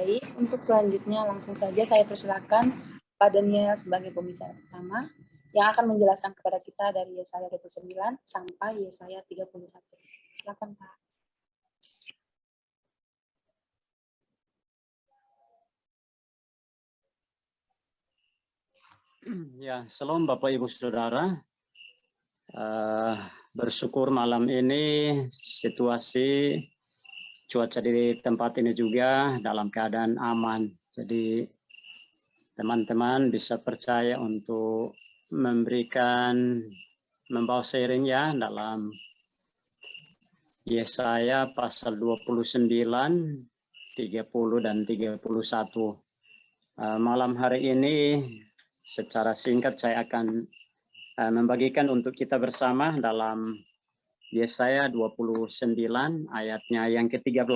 Baik, untuk selanjutnya langsung saja saya persilakan Pak Daniel sebagai pembicara pertama yang akan menjelaskan kepada kita dari Yesaya 29 sampai Yesaya 31. Silakan Pak. Ya, Shalom Bapak Ibu Saudara. Bersyukur malam ini situasi cuaca di tempat ini juga dalam keadaan aman. Jadi teman-teman bisa percaya untuk membawa sharing ya dalam Yesaya pasal 29, 30 dan 31. Malam hari ini secara singkat saya akan membagikan untuk kita bersama dalam Yesaya 29 ayatnya yang ke-13.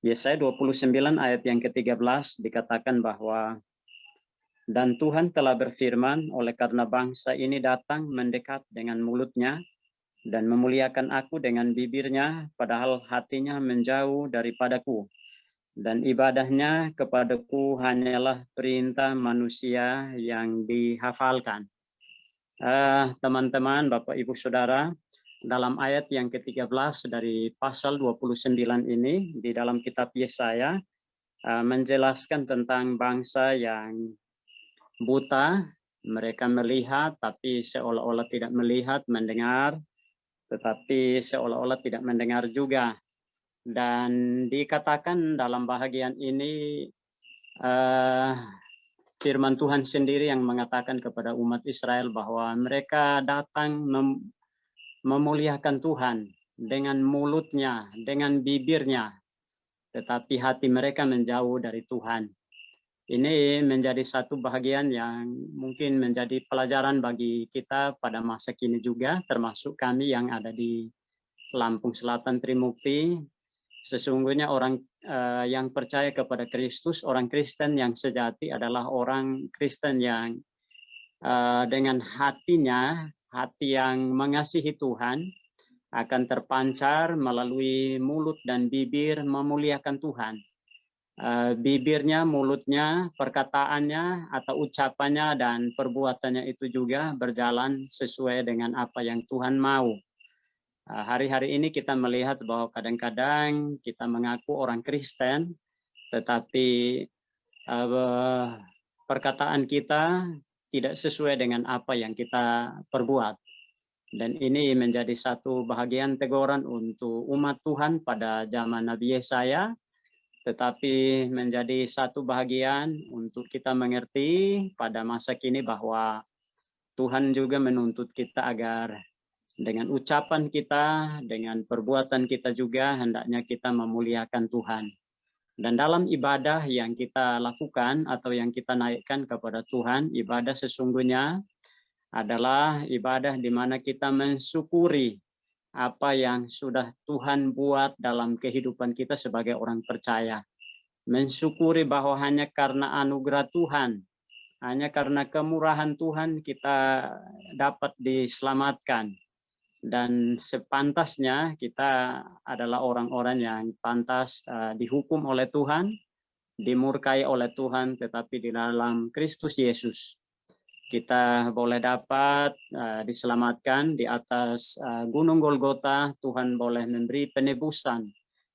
Yesaya 29 ayat yang ke-13 dikatakan bahwa dan Tuhan telah berfirman, oleh karena bangsa ini datang mendekat dengan mulutnya dan memuliakan aku dengan bibirnya, padahal hatinya menjauh daripadaku. Dan ibadahnya kepadaku hanyalah perintah manusia yang dihafalkan. Teman-teman, Bapak Ibu Saudara, dalam ayat yang ke-13 dari pasal 29 ini di dalam kitab Yesaya menjelaskan tentang bangsa yang buta. Mereka melihat tapi seolah-olah tidak melihat, mendengar tetapi seolah-olah tidak mendengar juga. Dan dikatakan dalam bahagian ini firman Tuhan sendiri yang mengatakan kepada umat Israel bahwa mereka datang memuliakan Tuhan dengan mulutnya, dengan bibirnya, tetapi hati mereka menjauh dari Tuhan. Ini menjadi satu bahagian yang mungkin menjadi pelajaran bagi kita pada masa kini juga, termasuk kami yang ada di Lampung Selatan Trimukti. Sesungguhnya orang yang percaya kepada Kristus, orang Kristen yang sejati adalah orang Kristen yang dengan hatinya, hati yang mengasihi Tuhan, akan terpancar melalui mulut dan bibir memuliakan Tuhan. Bibirnya, mulutnya, perkataannya atau ucapannya dan perbuatannya itu juga berjalan sesuai dengan apa yang Tuhan mau. Hari-hari ini kita melihat bahwa kadang-kadang kita mengaku orang Kristen, tetapi perkataan kita tidak sesuai dengan apa yang kita perbuat. Dan ini menjadi satu bahagian teguran untuk umat Tuhan pada zaman Nabi Yesaya, tetapi menjadi satu bahagian untuk kita mengerti pada masa kini bahwa Tuhan juga menuntut kita agar dengan ucapan kita, dengan perbuatan kita juga hendaknya kita memuliakan Tuhan. Dan dalam ibadah yang kita lakukan atau yang kita naikkan kepada Tuhan, ibadah sesungguhnya adalah ibadah di mana kita mensyukuri apa yang sudah Tuhan buat dalam kehidupan kita sebagai orang percaya. Mensyukuri bahwa hanya karena anugerah Tuhan, hanya karena kemurahan Tuhan kita dapat diselamatkan. Dan sepantasnya kita adalah orang-orang yang pantas dihukum oleh Tuhan, dimurkai oleh Tuhan, tetapi di dalam Kristus Yesus kita boleh dapat diselamatkan di atas Gunung Golgota. Tuhan boleh memberi penebusan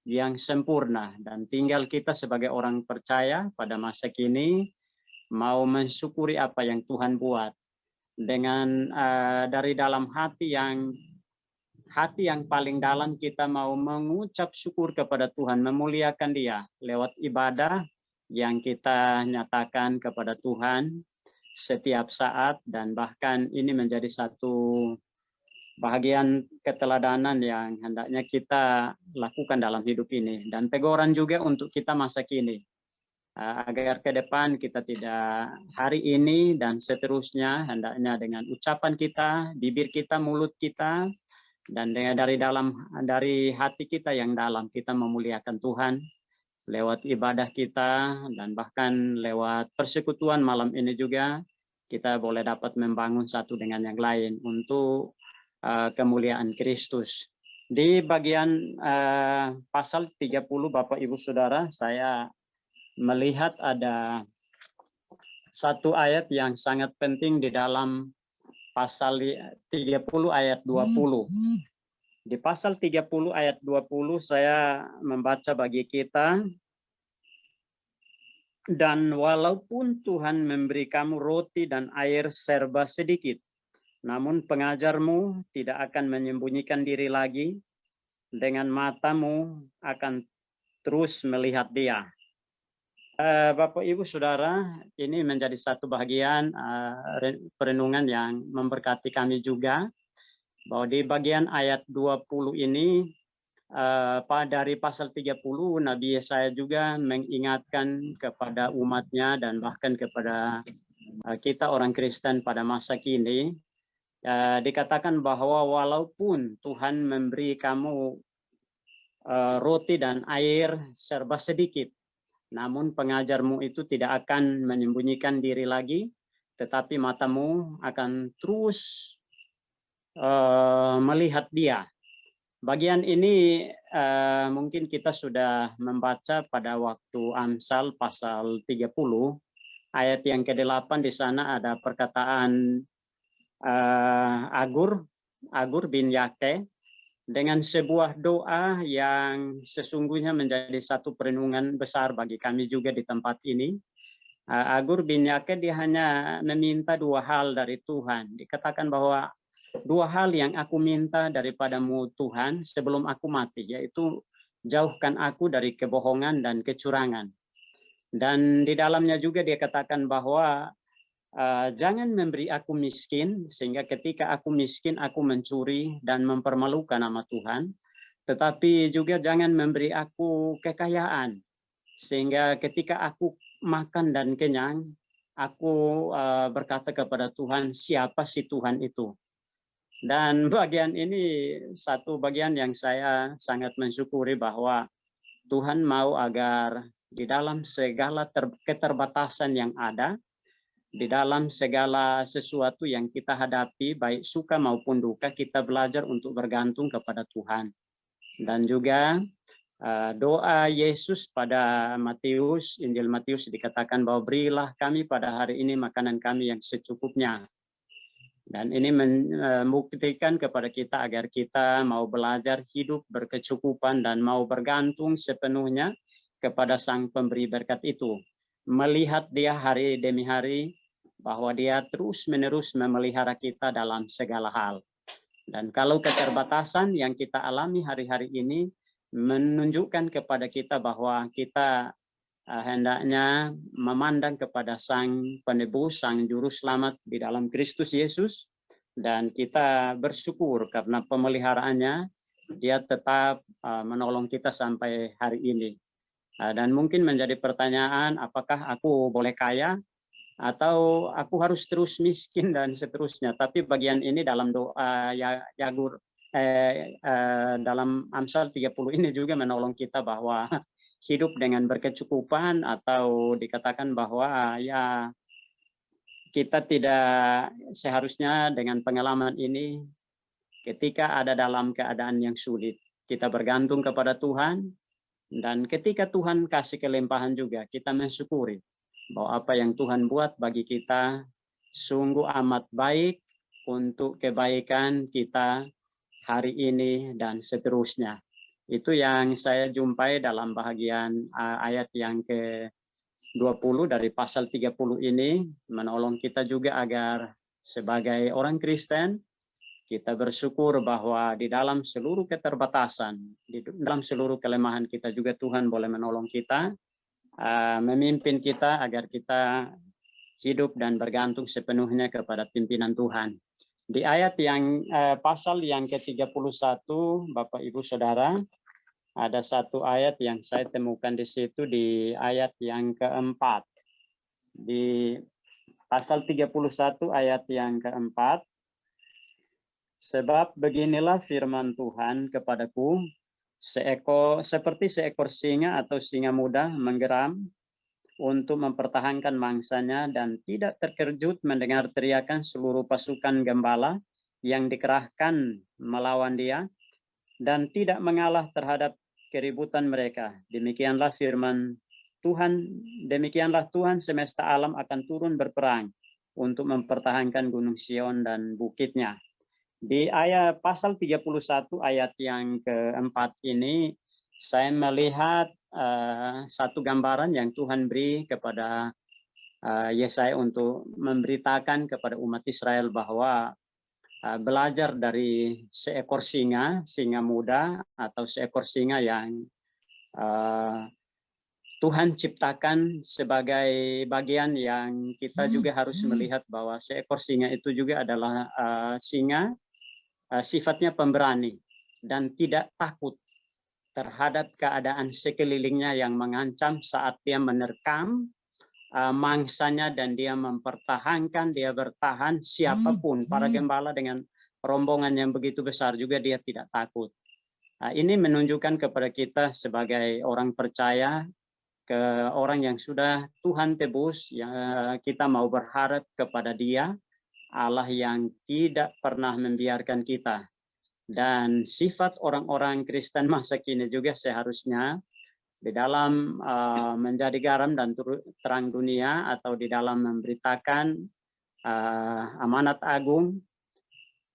yang sempurna, dan tinggal kita sebagai orang percaya pada masa kini mau mensyukuri apa yang Tuhan buat dengan dari dalam hati yang paling dalam kita mau mengucap syukur kepada Tuhan, memuliakan Dia lewat ibadah yang kita nyatakan kepada Tuhan setiap saat, dan bahkan ini menjadi satu bahagian keteladanan yang hendaknya kita lakukan dalam hidup ini, dan teguran juga untuk kita masa kini agar ke depan kita tidak hari ini dan seterusnya hendaknya dengan ucapan kita, bibir kita, mulut kita, dan dari hati kita yang dalam kita memuliakan Tuhan lewat ibadah kita, dan bahkan lewat persekutuan malam ini juga kita boleh dapat membangun satu dengan yang lain untuk kemuliaan Kristus. Di bagian pasal 30 Bapak Ibu Saudara, saya melihat ada satu ayat yang sangat penting di dalam pasal 30 ayat 20. Di pasal 30 ayat 20 saya membaca bagi kita, dan walaupun Tuhan memberi kamu roti dan air serba sedikit, namun pengajarmu tidak akan menyembunyikan diri lagi, dengan matamu akan terus melihat dia. Bapak Ibu Saudara, ini menjadi satu bagian perenungan yang memberkati kami juga, bahwa di bagian ayat 20 ini, dari pasal 30, Nabi Yesaya juga mengingatkan kepada umatnya dan bahkan kepada kita orang Kristen pada masa kini, dikatakan bahwa walaupun Tuhan memberi kamu roti dan air serba sedikit, namun pengajarmu itu tidak akan menyembunyikan diri lagi, tetapi matamu akan terus melihat dia. Bagian ini mungkin kita sudah membaca pada waktu Amsal pasal 30, ayat yang ke-8. Di sana ada perkataan Agur bin Yake dengan sebuah doa yang sesungguhnya menjadi satu perenungan besar bagi kami juga di tempat ini. Agur bin Yake dia hanya meminta dua hal dari Tuhan. Dikatakan bahwa dua hal yang aku minta daripadamu Tuhan sebelum aku mati, yaitu jauhkan aku dari kebohongan dan kecurangan. Dan di dalamnya juga dia katakan bahwa jangan memberi aku miskin, sehingga ketika aku miskin aku mencuri dan mempermalukan nama Tuhan. Tetapi juga jangan memberi aku kekayaan, sehingga ketika aku makan dan kenyang, aku berkata kepada Tuhan, siapa sih Tuhan itu? Dan bagian ini satu bagian yang saya sangat mensyukuri, bahwa Tuhan mau agar di dalam segala keterbatasan yang ada, di dalam segala sesuatu yang kita hadapi, baik suka maupun duka, kita belajar untuk bergantung kepada Tuhan. Dan juga doa Yesus pada Matius, Injil Matius dikatakan bahwa berilah kami pada hari ini makanan kami yang secukupnya. Dan ini membuktikan kepada kita agar kita mau belajar hidup berkecukupan dan mau bergantung sepenuhnya kepada Sang Pemberi berkat itu. Melihat dia hari demi hari, bahwa dia terus-menerus memelihara kita dalam segala hal. Dan kalau keterbatasan yang kita alami hari-hari ini menunjukkan kepada kita bahwa kita hendaknya memandang kepada Sang Penebus, Sang Juru Selamat di dalam Kristus Yesus, dan kita bersyukur karena pemeliharaannya, dia tetap menolong kita sampai hari ini. Dan mungkin menjadi pertanyaan, apakah aku boleh kaya atau aku harus terus miskin dan seterusnya. Tapi bagian ini dalam doa dalam Amsal 30 ini juga menolong kita bahwa hidup dengan berkecukupan, atau dikatakan bahwa ya kita tidak seharusnya dengan pengalaman ini, ketika ada dalam keadaan yang sulit, kita bergantung kepada Tuhan, dan ketika Tuhan kasih kelimpahan juga, kita mensyukuri bahwa apa yang Tuhan buat bagi kita sungguh amat baik untuk kebaikan kita hari ini dan seterusnya. Itu yang saya jumpai dalam bahagian ayat yang ke-20 dari pasal 30 ini, menolong kita juga agar sebagai orang Kristen, kita bersyukur bahwa di dalam seluruh keterbatasan, di dalam seluruh kelemahan kita juga Tuhan boleh menolong kita, memimpin kita agar kita hidup dan bergantung sepenuhnya kepada pimpinan Tuhan. Di ayat yang pasal yang ke-31, Bapak Ibu Saudara, ada satu ayat yang saya temukan di situ, di ayat yang ke-4. Di pasal 31 ayat yang ke-4, sebab beginilah firman Tuhan kepadaku, seperti seekor singa atau singa muda menggeram untuk mempertahankan mangsanya dan tidak terkejut mendengar teriakan seluruh pasukan gembala yang dikerahkan melawan dia, dan tidak mengalah terhadap keributan mereka. Demikianlah firman demikianlah Tuhan semesta alam akan turun berperang untuk mempertahankan Gunung Sion dan bukitnya. Di ayat pasal 31 ayat yang keempat ini, saya melihat satu gambaran yang Tuhan beri kepada Yesaya untuk memberitakan kepada umat Israel bahwa belajar dari seekor singa muda atau seekor singa yang Tuhan ciptakan sebagai bagian yang kita juga harus melihat bahwa seekor singa itu juga adalah singa sifatnya pemberani dan tidak takut terhadap keadaan sekelilingnya yang mengancam saat dia menerkam mangsanya dan dia mempertahankan, dia bertahan siapapun, para gembala dengan rombongan yang begitu besar juga dia tidak takut. Ini menunjukkan kepada kita sebagai orang percaya, ke orang yang sudah Tuhan tebus, yang kita mau berharap kepada Dia, Allah yang tidak pernah membiarkan kita. Dan sifat orang-orang Kristen masa kini juga seharusnya di dalam menjadi garam dan terang dunia, atau di dalam memberitakan amanat agung,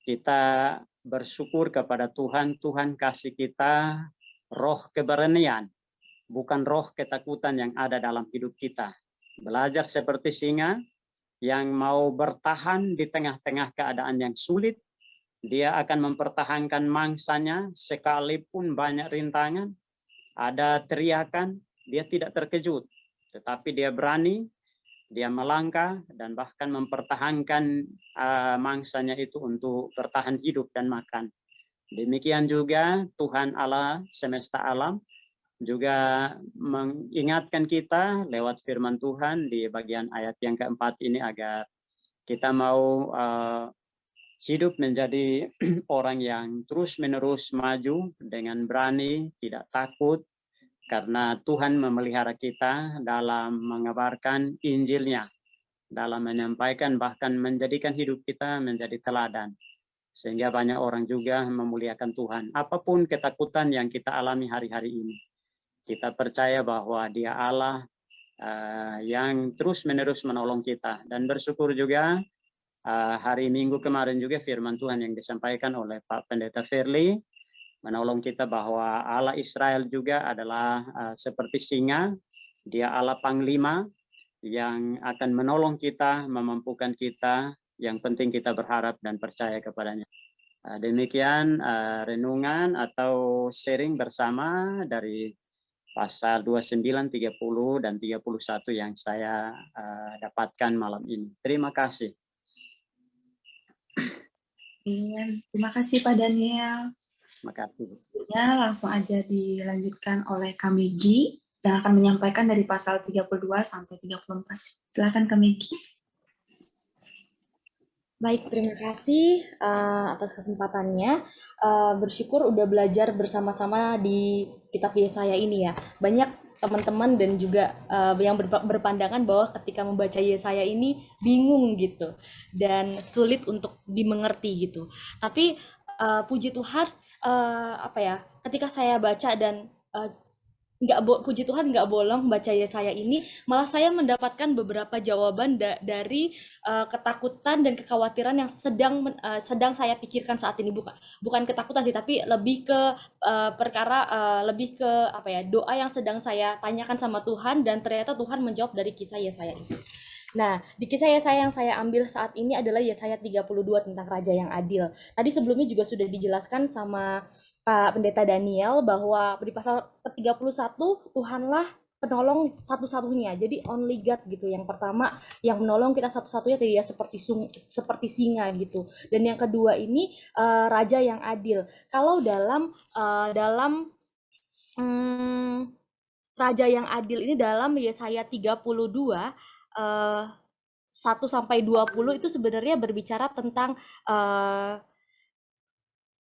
kita bersyukur kepada Tuhan. Tuhan kasih kita roh keberanian, bukan roh ketakutan yang ada dalam hidup kita. Belajar seperti singa yang mau bertahan di tengah-tengah keadaan yang sulit. Dia akan mempertahankan mangsanya sekalipun banyak rintangan, ada teriakan, dia tidak terkejut. Tetapi dia berani, dia melangkah dan bahkan mempertahankan mangsanya itu untuk bertahan hidup dan makan. Demikian juga Tuhan Allah semesta alam juga mengingatkan kita lewat firman Tuhan di bagian ayat yang keempat ini agar kita mau hidup menjadi orang yang terus-menerus maju dengan berani, tidak takut, karena Tuhan memelihara kita dalam mengabarkan Injil-Nya, dalam menyampaikan bahkan menjadikan hidup kita menjadi teladan. Sehingga banyak orang juga memuliakan Tuhan. Apapun ketakutan yang kita alami hari-hari ini, kita percaya bahwa Dia Allah yang terus-menerus menolong kita. Dan bersyukur juga hari Minggu kemarin juga firman Tuhan yang disampaikan oleh Pak Pendeta Firly menolong kita bahwa Allah Israel juga adalah seperti singa. Dia Allah Panglima yang akan menolong kita, memampukan kita. Yang penting kita berharap dan percaya kepadanya. Demikian renungan atau sharing bersama dari pasal 29, 30, dan 31 yang saya dapatkan malam ini. Terima kasih. Terima kasih Pak Daniel. Terima kasih. Ya, langsung aja dilanjutkan oleh Kak Megi yang akan menyampaikan dari pasal 32 sampai 34. Silakan Kak Megi. Baik, terima kasih atas kesempatannya. Bersyukur udah belajar bersama-sama di kitab Yesaya ini ya. Banyak teman-teman dan juga yang berpandangan bahwa ketika membaca Yesaya ini bingung gitu dan sulit untuk dimengerti gitu. Tapi puji Tuhan, ketika saya baca dan puji Tuhan nggak bolong baca Yesaya ini, malah saya mendapatkan beberapa jawaban dari ketakutan dan kekhawatiran yang sedang saya pikirkan saat ini. Bukan ketakutan sih, tapi lebih ke lebih ke doa yang sedang saya tanyakan sama Tuhan, dan ternyata Tuhan menjawab dari kisah Yesaya ini. Nah, di kisah Yesaya yang saya ambil saat ini adalah Yesaya 32 tentang Raja yang Adil. Tadi sebelumnya juga sudah dijelaskan sama Pak Pendeta Daniel bahwa di pasal ke-31 Tuhanlah penolong satu-satunya. Jadi only God gitu. Yang pertama yang menolong kita satu-satunya tidak seperti singa gitu. Dan yang kedua ini Raja yang Adil. Kalau dalam Raja yang Adil ini dalam Yesaya 32 1 sampai 20 itu sebenarnya berbicara tentang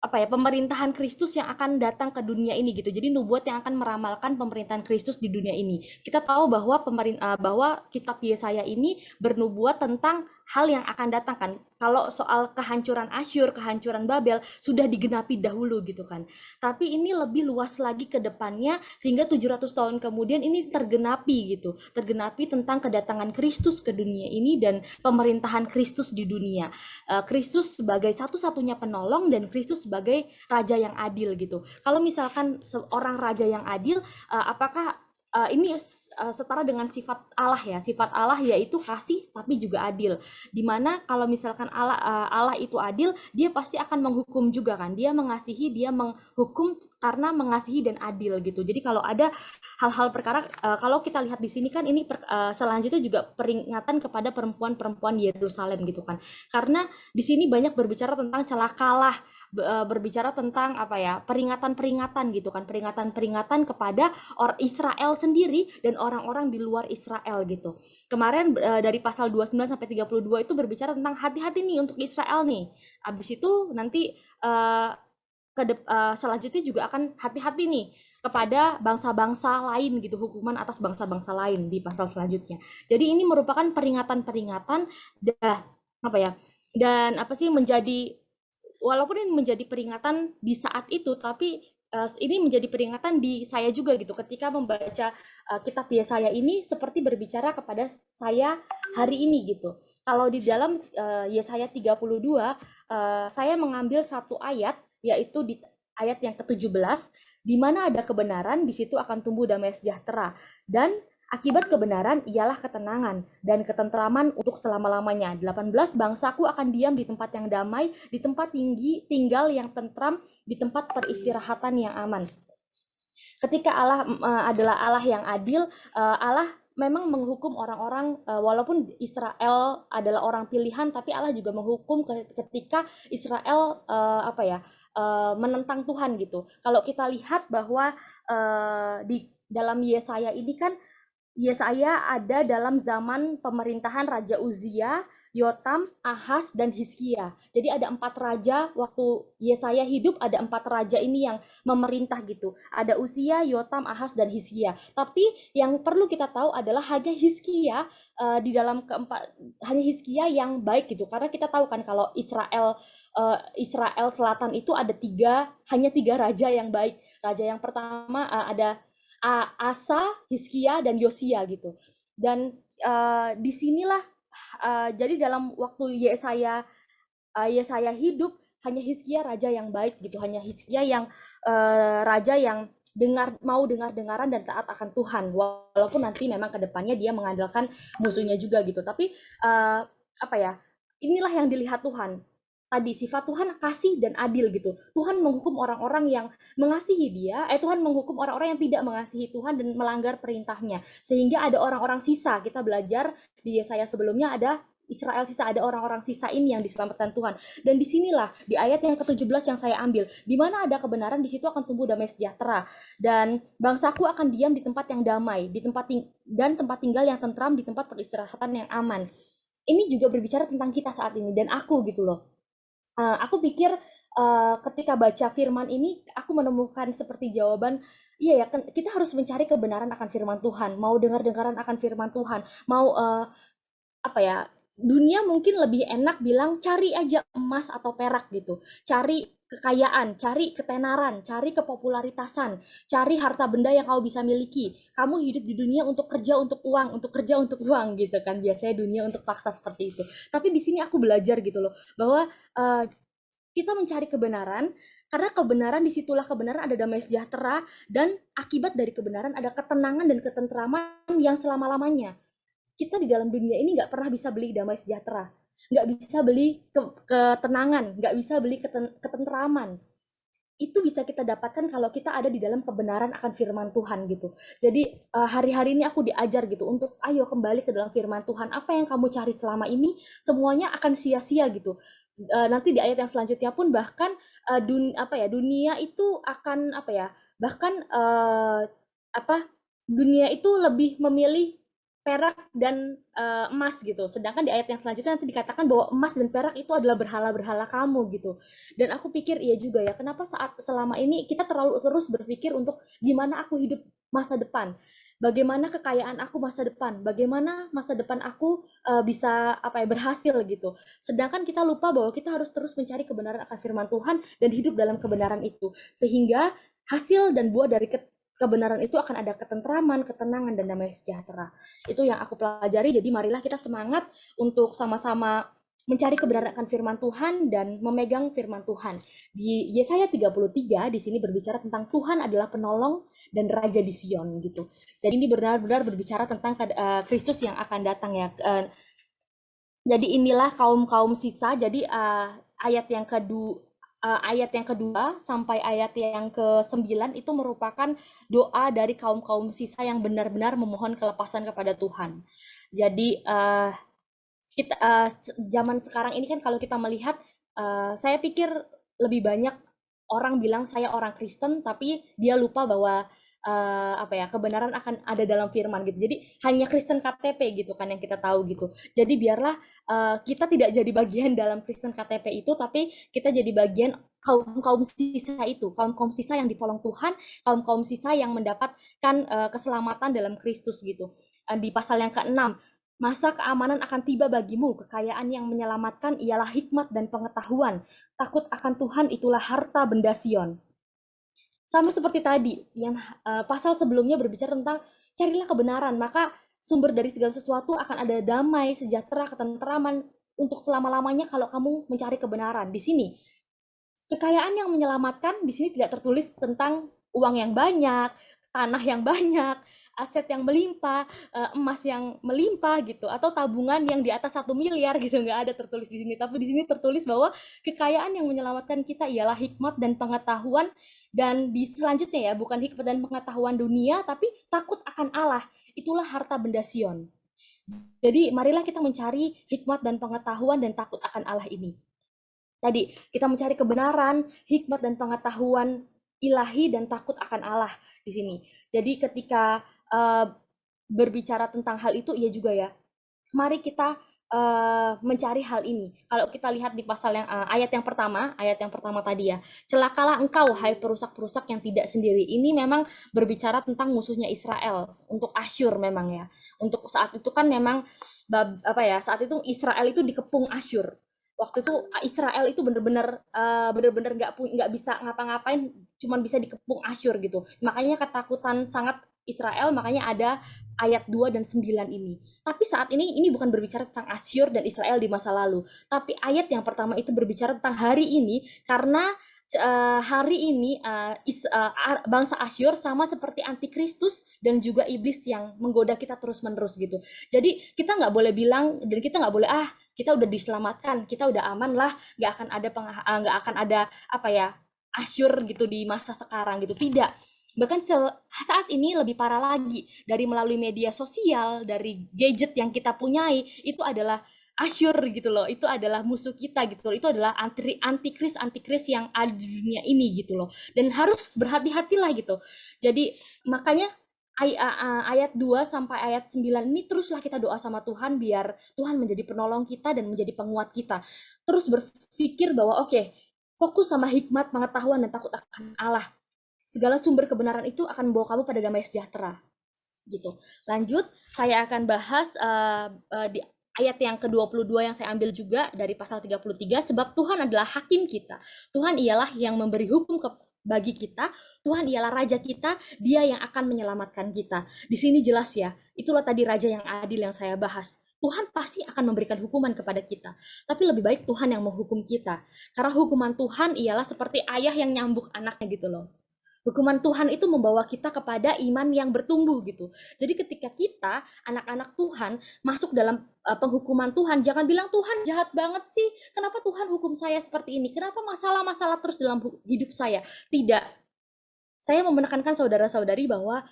pemerintahan Kristus yang akan datang ke dunia ini gitu. Jadi nubuat yang akan meramalkan pemerintahan Kristus di dunia ini. Kita tahu bahwa bahwa kitab Yesaya ini bernubuat tentang hal yang akan datang kan. Kalau soal kehancuran Asyur, kehancuran Babel sudah digenapi dahulu gitu kan. Tapi ini lebih luas lagi ke depannya sehingga 700 tahun kemudian ini tergenapi gitu. Tergenapi tentang kedatangan Kristus ke dunia ini dan pemerintahan Kristus di dunia. Kristus sebagai satu-satunya penolong dan Kristus sebagai raja yang adil gitu. Kalau misalkan seorang raja yang adil, apakah ini setara dengan sifat Allah ya. Sifat Allah yaitu kasih tapi juga adil. Dimana kalau misalkan Allah itu adil, dia pasti akan menghukum juga kan. Dia mengasihi, dia menghukum karena mengasihi dan adil gitu. Jadi kalau ada hal-hal perkara, kalau kita lihat di sini kan ini selanjutnya juga peringatan kepada perempuan-perempuan Yerusalem gitu kan. Karena di sini banyak berbicara tentang celakalah, berbicara tentang apa ya, peringatan-peringatan gitu kan, peringatan-peringatan kepada orang Israel sendiri dan orang-orang di luar Israel gitu. Kemarin dari pasal 29 sampai 32 itu berbicara tentang hati-hati nih untuk Israel nih. Habis itu nanti selanjutnya juga akan hati-hati nih kepada bangsa-bangsa lain gitu, hukuman atas bangsa-bangsa lain di pasal selanjutnya. Jadi ini merupakan peringatan-peringatan apa ya? Dan apa sih menjadi, walaupun ini menjadi peringatan di saat itu, tapi ini menjadi peringatan di saya juga gitu. Ketika membaca kitab Yesaya ini seperti berbicara kepada saya hari ini gitu. Kalau di dalam Yesaya 32, saya mengambil satu ayat, yaitu di ayat yang ke-17, di mana ada kebenaran, di situ akan tumbuh damai sejahtera. Dan akibat kebenaran ialah ketenangan dan ketentraman untuk selama-lamanya. 18, bangsaku akan diam di tempat yang damai, di tempat tinggi, tinggal yang tentram, di tempat peristirahatan yang aman. Ketika Allah adalah Allah yang adil, Allah memang menghukum orang-orang, walaupun Israel adalah orang pilihan, tapi Allah juga menghukum ketika Israel menentang Tuhan gitu. Kalau kita lihat bahwa di dalam Yesaya ini kan, Yesaya ada dalam zaman pemerintahan Raja Uzia, Yotam, Ahaz, dan Hizkia. Jadi ada 4 raja waktu Yesaya hidup, ada 4 raja ini yang memerintah gitu. Ada Uzia, Yotam, Ahaz, dan Hizkia. Tapi yang perlu kita tahu adalah hanya Hizkia, di dalam keempat, hanya Hizkia yang baik gitu. Karena kita tahu kan kalau Israel Selatan itu ada hanya 3 raja yang baik. Raja yang pertama ada Asa, Hizkia, dan Yosia gitu. Dan disinilah jadi dalam waktu Yesaya hidup, hanya Hizkia raja yang baik gitu, hanya Hizkia yang raja yang mau dengar-dengaran dan taat akan Tuhan, walaupun nanti memang kedepannya dia mengandalkan musuhnya juga gitu. Tapi inilah yang dilihat Tuhan. Tadi sifat Tuhan kasih dan adil gitu. Tuhan menghukum orang-orang yang mengasihi dia, Tuhan menghukum orang-orang yang tidak mengasihi Tuhan dan melanggar perintahnya. Sehingga ada orang-orang sisa. Kita belajar di Yesaya sebelumnya ada Israel sisa, ada orang-orang sisa ini yang diselamatkan Tuhan. Dan disinilah di ayat yang ke-17 yang saya ambil, di mana ada kebenaran, di situ akan tumbuh damai sejahtera. Dan bangsaku akan diam di tempat yang damai, dan tempat tinggal yang tentram, di tempat peristirahatan yang aman. Ini juga berbicara tentang kita saat ini dan aku gitu loh. Aku pikir ketika baca firman ini, aku menemukan seperti jawaban, iya ya, kita harus mencari kebenaran akan firman Tuhan, mau dengar-dengaran akan firman Tuhan, mau dunia mungkin lebih enak bilang cari aja emas atau perak gitu, cari kekayaan, cari ketenaran, cari kepopularitasan, cari harta benda yang kamu bisa miliki. Kamu hidup di dunia untuk kerja untuk uang, untuk kerja untuk uang gitu kan, biasanya dunia untuk paksa seperti itu. Tapi di sini aku belajar gitu loh, bahwa kita mencari kebenaran, karena kebenaran, disitulah kebenaran ada damai sejahtera, dan akibat dari kebenaran ada ketenangan dan ketentraman yang selama-lamanya. Kita di dalam dunia ini nggak pernah bisa beli damai sejahtera, nggak bisa beli ketenangan, nggak bisa beli ketentraman. Itu bisa kita dapatkan kalau kita ada di dalam kebenaran akan firman Tuhan gitu. Jadi hari-hari ini aku diajar gitu untuk ayo kembali ke dalam firman Tuhan. Apa yang kamu cari selama ini semuanya akan sia-sia gitu. Nanti di ayat yang selanjutnya pun bahkan dunia itu akan bahkan dunia itu lebih memilih perak dan emas gitu. Sedangkan di ayat yang selanjutnya nanti dikatakan bahwa emas dan perak itu adalah berhala-berhala kamu gitu. Dan aku pikir iya juga ya, kenapa selama ini kita terlalu terus berpikir untuk gimana aku hidup masa depan. bagaimana kekayaan aku masa depan, bagaimana masa depan aku bisa berhasil gitu. Sedangkan kita lupa bahwa kita harus terus mencari kebenaran akan firman Tuhan dan hidup dalam kebenaran itu. Sehingga hasil dan buah dari kebenaran itu akan ada ketentraman, ketenangan, dan damai sejahtera. Itu yang aku pelajari, jadi marilah kita semangat untuk sama-sama mencari kebenaran akan firman Tuhan dan memegang firman Tuhan. Di Yesaya 33 di sini berbicara tentang Tuhan adalah penolong dan raja di Sion gitu. Jadi ini benar-benar berbicara tentang Kristus yang akan datang ya. Jadi inilah kaum-kaum sisa. Jadi ayat yang kedua sampai ayat yang ke-9 itu merupakan doa dari kaum-kaum sisa yang benar-benar memohon kelepasan kepada Tuhan. Jadi kita zaman sekarang ini kan kalau kita melihat, saya pikir lebih banyak orang bilang saya orang Kristen tapi dia lupa bahwa kebenaran akan ada dalam firman gitu. Jadi hanya Kristen KTP gitu kan yang kita tahu gitu. Jadi biarlah kita tidak jadi bagian dalam Kristen KTP itu, tapi kita jadi bagian kaum-kaum sisa itu, kaum-kaum sisa yang ditolong Tuhan, kaum-kaum sisa yang mendapatkan keselamatan dalam Kristus gitu. Di pasal yang ke-6, masa keamanan akan tiba bagimu, kekayaan yang menyelamatkan ialah hikmat dan pengetahuan. Takut akan Tuhan itulah harta benda Sion. Sama seperti tadi, yang pasal sebelumnya berbicara tentang carilah kebenaran, maka sumber dari segala sesuatu akan ada damai, sejahtera, ketentraman untuk selama-lamanya kalau kamu mencari kebenaran. Di sini, kekayaan yang menyelamatkan di sini tidak tertulis tentang uang yang banyak, tanah yang banyak, aset yang melimpah, emas yang melimpah gitu, atau tabungan yang di atas 1 miliar gitu, nggak ada tertulis di sini. Tapi di sini tertulis bahwa kekayaan yang menyelamatkan kita ialah hikmat dan pengetahuan, dan di selanjutnya ya, bukan hikmat dan pengetahuan dunia, tapi takut akan Allah. Itulah harta benda Sion. Jadi marilah kita mencari hikmat dan pengetahuan dan takut akan Allah ini. Tadi kita mencari kebenaran, hikmat dan pengetahuan ilahi dan takut akan Allah di sini. Jadi ketika berbicara tentang hal itu, iya juga ya. Mari kita mencari hal ini. Kalau kita lihat di pasal yang ayat yang pertama tadi ya, celakalah engkau hai perusak-perusak yang tidak sendiri. Ini memang berbicara tentang musuhnya Israel untuk Asyur memang ya. Untuk saat itu kan memang saat itu Israel itu dikepung Asyur. Waktu itu Israel itu benar-benar nggak bisa ngapa-ngapain, cuman bisa dikepung Asyur gitu. Makanya ketakutan sangat Israel, makanya ada ayat 2 dan 9 ini. Tapi saat ini bukan berbicara tentang Asyur dan Israel di masa lalu. Tapi ayat yang pertama itu berbicara tentang hari ini, karena hari ini bangsa Asyur sama seperti antikristus dan juga iblis yang menggoda kita terus-menerus gitu. Jadi kita nggak boleh bilang, dan kita nggak boleh kita udah diselamatkan, kita udah aman lah, nggak akan ada Asyur gitu di masa sekarang gitu. Tidak. Bahkan saat ini lebih parah lagi, dari melalui media sosial, dari gadget yang kita punyai, itu adalah Asyur gitu loh, itu adalah musuh kita gitu loh, itu adalah antikris yang ada di dunia ini gitu loh, dan harus berhati-hatilah gitu. Jadi makanya ayat 2 sampai ayat 9 ini teruslah kita doa sama Tuhan biar Tuhan menjadi penolong kita dan menjadi penguat kita. Terus berpikir bahwa oke, fokus sama hikmat, pengetahuan, dan takut akan Allah. Segala sumber kebenaran itu akan membawa kamu pada damai sejahtera. Gitu. Lanjut, saya akan bahas di ayat yang ke-22 yang saya ambil juga dari pasal 33, sebab Tuhan adalah hakim kita. Tuhan ialah yang memberi hukum bagi kita, Tuhan ialah raja kita, dia yang akan menyelamatkan kita. Di sini jelas ya, itulah tadi raja yang adil yang saya bahas. Tuhan pasti akan memberikan hukuman kepada kita. Tapi lebih baik Tuhan yang menghukum kita. Karena hukuman Tuhan ialah seperti ayah yang nyambuk anaknya gitu loh. Hukuman Tuhan itu membawa kita kepada iman yang bertumbuh gitu. Jadi ketika kita, anak-anak Tuhan, masuk dalam penghukuman Tuhan, jangan bilang Tuhan jahat banget sih, kenapa Tuhan hukum saya seperti ini? Kenapa masalah-masalah terus dalam hidup saya? Tidak. Saya mau menekankan saudara-saudari bahwa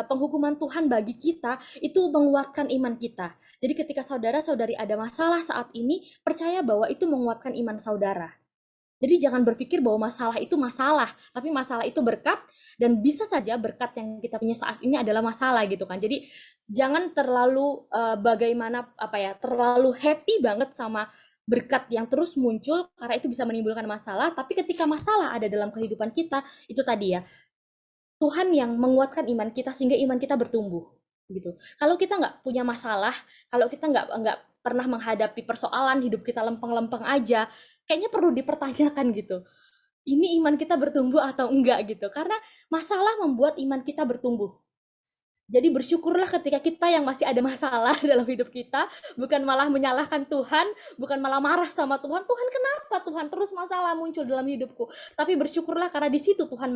penghukuman Tuhan bagi kita itu menguatkan iman kita. Jadi ketika saudara-saudari ada masalah saat ini, percaya bahwa itu menguatkan iman saudara. Jadi jangan berpikir bahwa masalah itu masalah, tapi masalah itu berkat, dan bisa saja berkat yang kita punya saat ini adalah masalah gitu kan. Jadi jangan terlalu terlalu happy banget sama berkat yang terus muncul karena itu bisa menimbulkan masalah, tapi ketika masalah ada dalam kehidupan kita, itu tadi ya, Tuhan yang menguatkan iman kita sehingga iman kita bertumbuh gitu. Kalau kita nggak punya masalah, kalau kita nggak pernah menghadapi persoalan hidup kita lempeng-lempeng aja, kayaknya perlu dipertanyakan gitu. Ini iman kita bertumbuh atau enggak gitu. Karena masalah membuat iman kita bertumbuh. Jadi bersyukurlah ketika kita yang masih ada masalah dalam hidup kita, bukan malah menyalahkan Tuhan, bukan malah marah sama Tuhan. Tuhan kenapa Tuhan terus masalah muncul dalam hidupku? Tapi bersyukurlah karena di situ Tuhan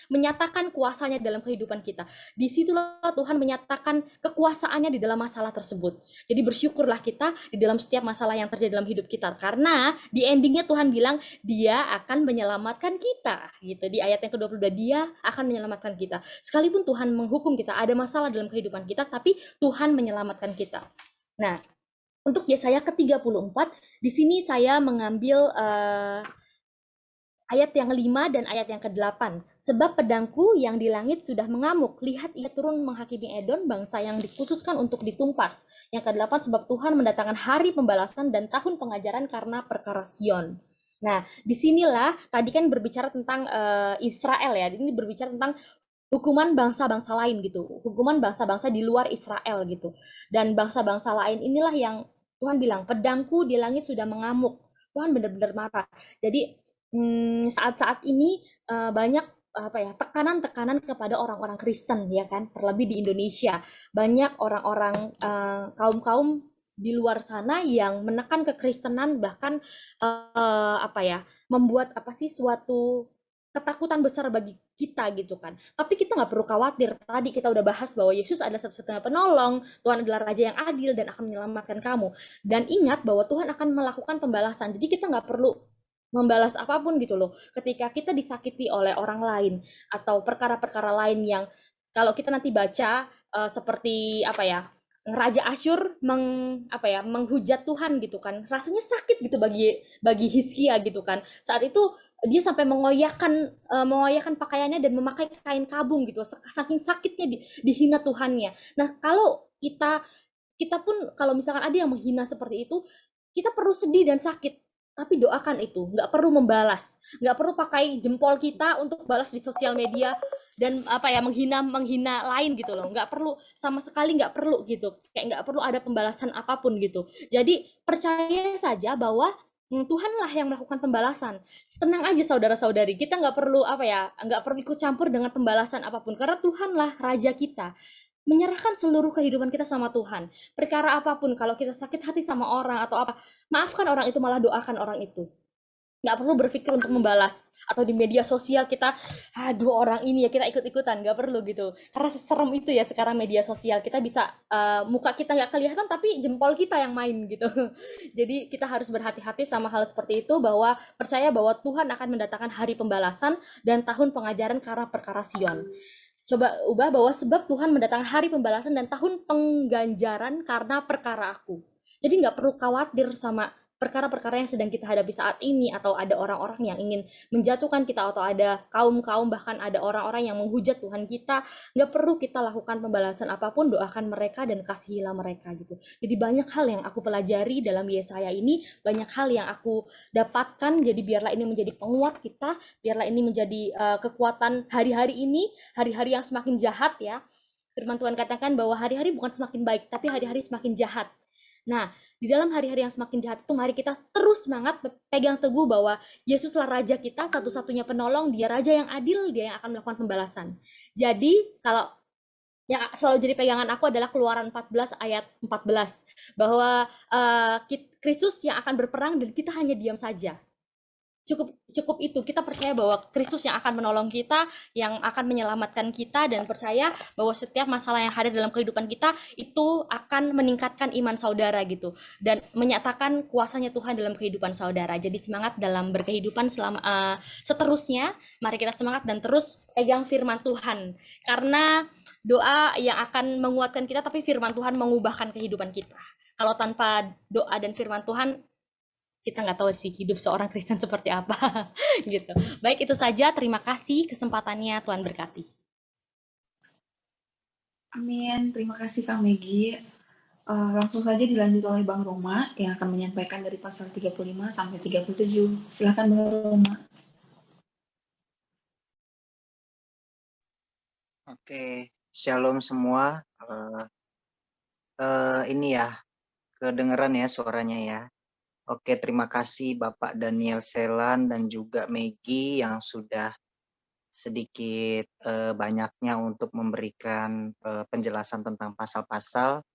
menyatakan kuasanya dalam kehidupan kita. Di situlah Tuhan menyatakan kekuasaannya di dalam masalah tersebut. Jadi bersyukurlah kita di dalam setiap masalah yang terjadi dalam hidup kita. Karena di endingnya Tuhan bilang dia akan menyelamatkan kita. Gitu. Di ayat yang ke-22 dia akan menyelamatkan kita. Sekalipun Tuhan menghukum kita, ada masalah dalam kehidupan kita, tapi Tuhan menyelamatkan kita. Nah, untuk Yesaya ke-34, di sini saya mengambil ayat yang 5 dan ayat yang ke-8. Sebab pedangku yang di langit sudah mengamuk. Lihat ia turun menghakimi Edom, bangsa yang dikhususkan untuk ditumpas. Yang ke-8, sebab Tuhan mendatangkan hari pembalasan dan tahun pengajaran karena perkara Sion. Nah, disinilah tadi kan berbicara tentang Israel ya. Ini berbicara tentang hukuman bangsa-bangsa lain gitu, hukuman bangsa-bangsa di luar Israel gitu. Dan bangsa-bangsa lain inilah yang Tuhan bilang, pedangku di langit sudah mengamuk. Tuhan benar-benar marah. Jadi saat-saat ini banyak apa ya tekanan-tekanan kepada orang-orang Kristen ya kan, terlebih di Indonesia banyak orang-orang kaum-kaum di luar sana yang menekan kekristenan bahkan apa ya membuat apa sih suatu ketakutan besar bagi kita gitu kan. Tapi kita nggak perlu khawatir. Tadi kita udah bahas bahwa Yesus adalah satu-satunya penolong, Tuhan adalah Raja yang adil dan akan menyelamatkan kamu. Dan ingat bahwa Tuhan akan melakukan pembalasan. Jadi kita nggak perlu membalas apapun gitu loh. Ketika kita disakiti oleh orang lain atau perkara-perkara lain yang kalau kita nanti baca seperti apa ya Raja Asyur menghujat Tuhan gitu kan rasanya sakit gitu bagi Hizkia gitu kan saat itu dia sampai mengoyakkan pakaiannya dan memakai kain kabung gitu saking sakitnya dihina Tuhannya. Nah kalau kita pun kalau misalkan ada yang menghina seperti itu kita perlu sedih dan sakit tapi doakan itu nggak perlu membalas nggak perlu pakai jempol kita untuk balas di sosial media dan apa ya menghina menghina lain gitu loh nggak perlu sama sekali nggak perlu gitu kayak nggak perlu ada pembalasan apapun gitu jadi percaya saja bahwa Tuhanlah yang melakukan pembalasan tenang aja saudara-saudari kita nggak perlu apa ya nggak perlu ikut campur dengan pembalasan apapun karena Tuhanlah raja kita menyerahkan seluruh kehidupan kita sama Tuhan perkara apapun kalau kita sakit hati sama orang atau apa maafkan orang itu malah doakan orang itu nggak perlu berpikir untuk membalas atau di media sosial kita aduh orang ini ya kita ikut-ikutan nggak perlu gitu karena serem itu ya sekarang media sosial kita bisa muka kita nggak kelihatan tapi jempol kita yang main gitu jadi kita harus berhati-hati sama hal seperti itu bahwa percaya bahwa Tuhan akan mendatangkan hari pembalasan dan tahun pengajaran karena perkara Sion coba ubah bahwa sebab Tuhan mendatangkan hari pembalasan dan tahun pengganjaran karena perkara aku jadi nggak perlu khawatir sama perkara-perkara yang sedang kita hadapi saat ini atau ada orang-orang yang ingin menjatuhkan kita atau ada kaum-kaum bahkan ada orang-orang yang menghujat Tuhan kita nggak perlu kita lakukan pembalasan apapun doakan mereka dan kasihilah mereka gitu jadi banyak hal yang aku pelajari dalam Yesaya ini banyak hal yang aku dapatkan jadi biarlah ini menjadi penguat kita biarlah ini menjadi kekuatan hari-hari ini hari-hari yang semakin jahat ya firman Tuhan katakan bahwa hari-hari bukan semakin baik tapi hari-hari semakin jahat. Nah, di dalam hari-hari yang semakin jahat itu mari kita terus semangat pegang teguh bahwa Yesuslah Raja kita, satu-satunya penolong, dia Raja yang adil, dia yang akan melakukan pembalasan. Jadi, kalau yang selalu jadi pegangan aku adalah Keluaran 14 ayat 14 bahwa Kristus yang akan berperang dan kita hanya diam saja cukup cukup itu kita percaya bahwa Kristus yang akan menolong kita yang akan menyelamatkan kita dan percaya bahwa setiap masalah yang hadir dalam kehidupan kita itu akan meningkatkan iman saudara gitu dan menyatakan kuasanya Tuhan dalam kehidupan saudara jadi semangat dalam berkehidupan selama seterusnya mari kita semangat dan terus pegang firman Tuhan karena doa yang akan menguatkan kita tapi firman Tuhan mengubahkan kehidupan kita kalau tanpa doa dan firman Tuhan kita nggak tahu sih hidup seorang Kristen seperti apa gitu. Baik itu saja, terima kasih kesempatannya Tuhan berkati. Amin, terima kasih Kak Megi. Langsung saja dilanjut oleh Bang Roma yang akan menyampaikan dari pasal 35 sampai 37. Silakan Bang Roma. Oke, shalom semua. Ini ya, kedengeran ya suaranya ya. Oke, terima kasih Bapak Daniel Selan dan juga Megi yang sudah sedikit banyaknya untuk memberikan penjelasan tentang pasal-pasal.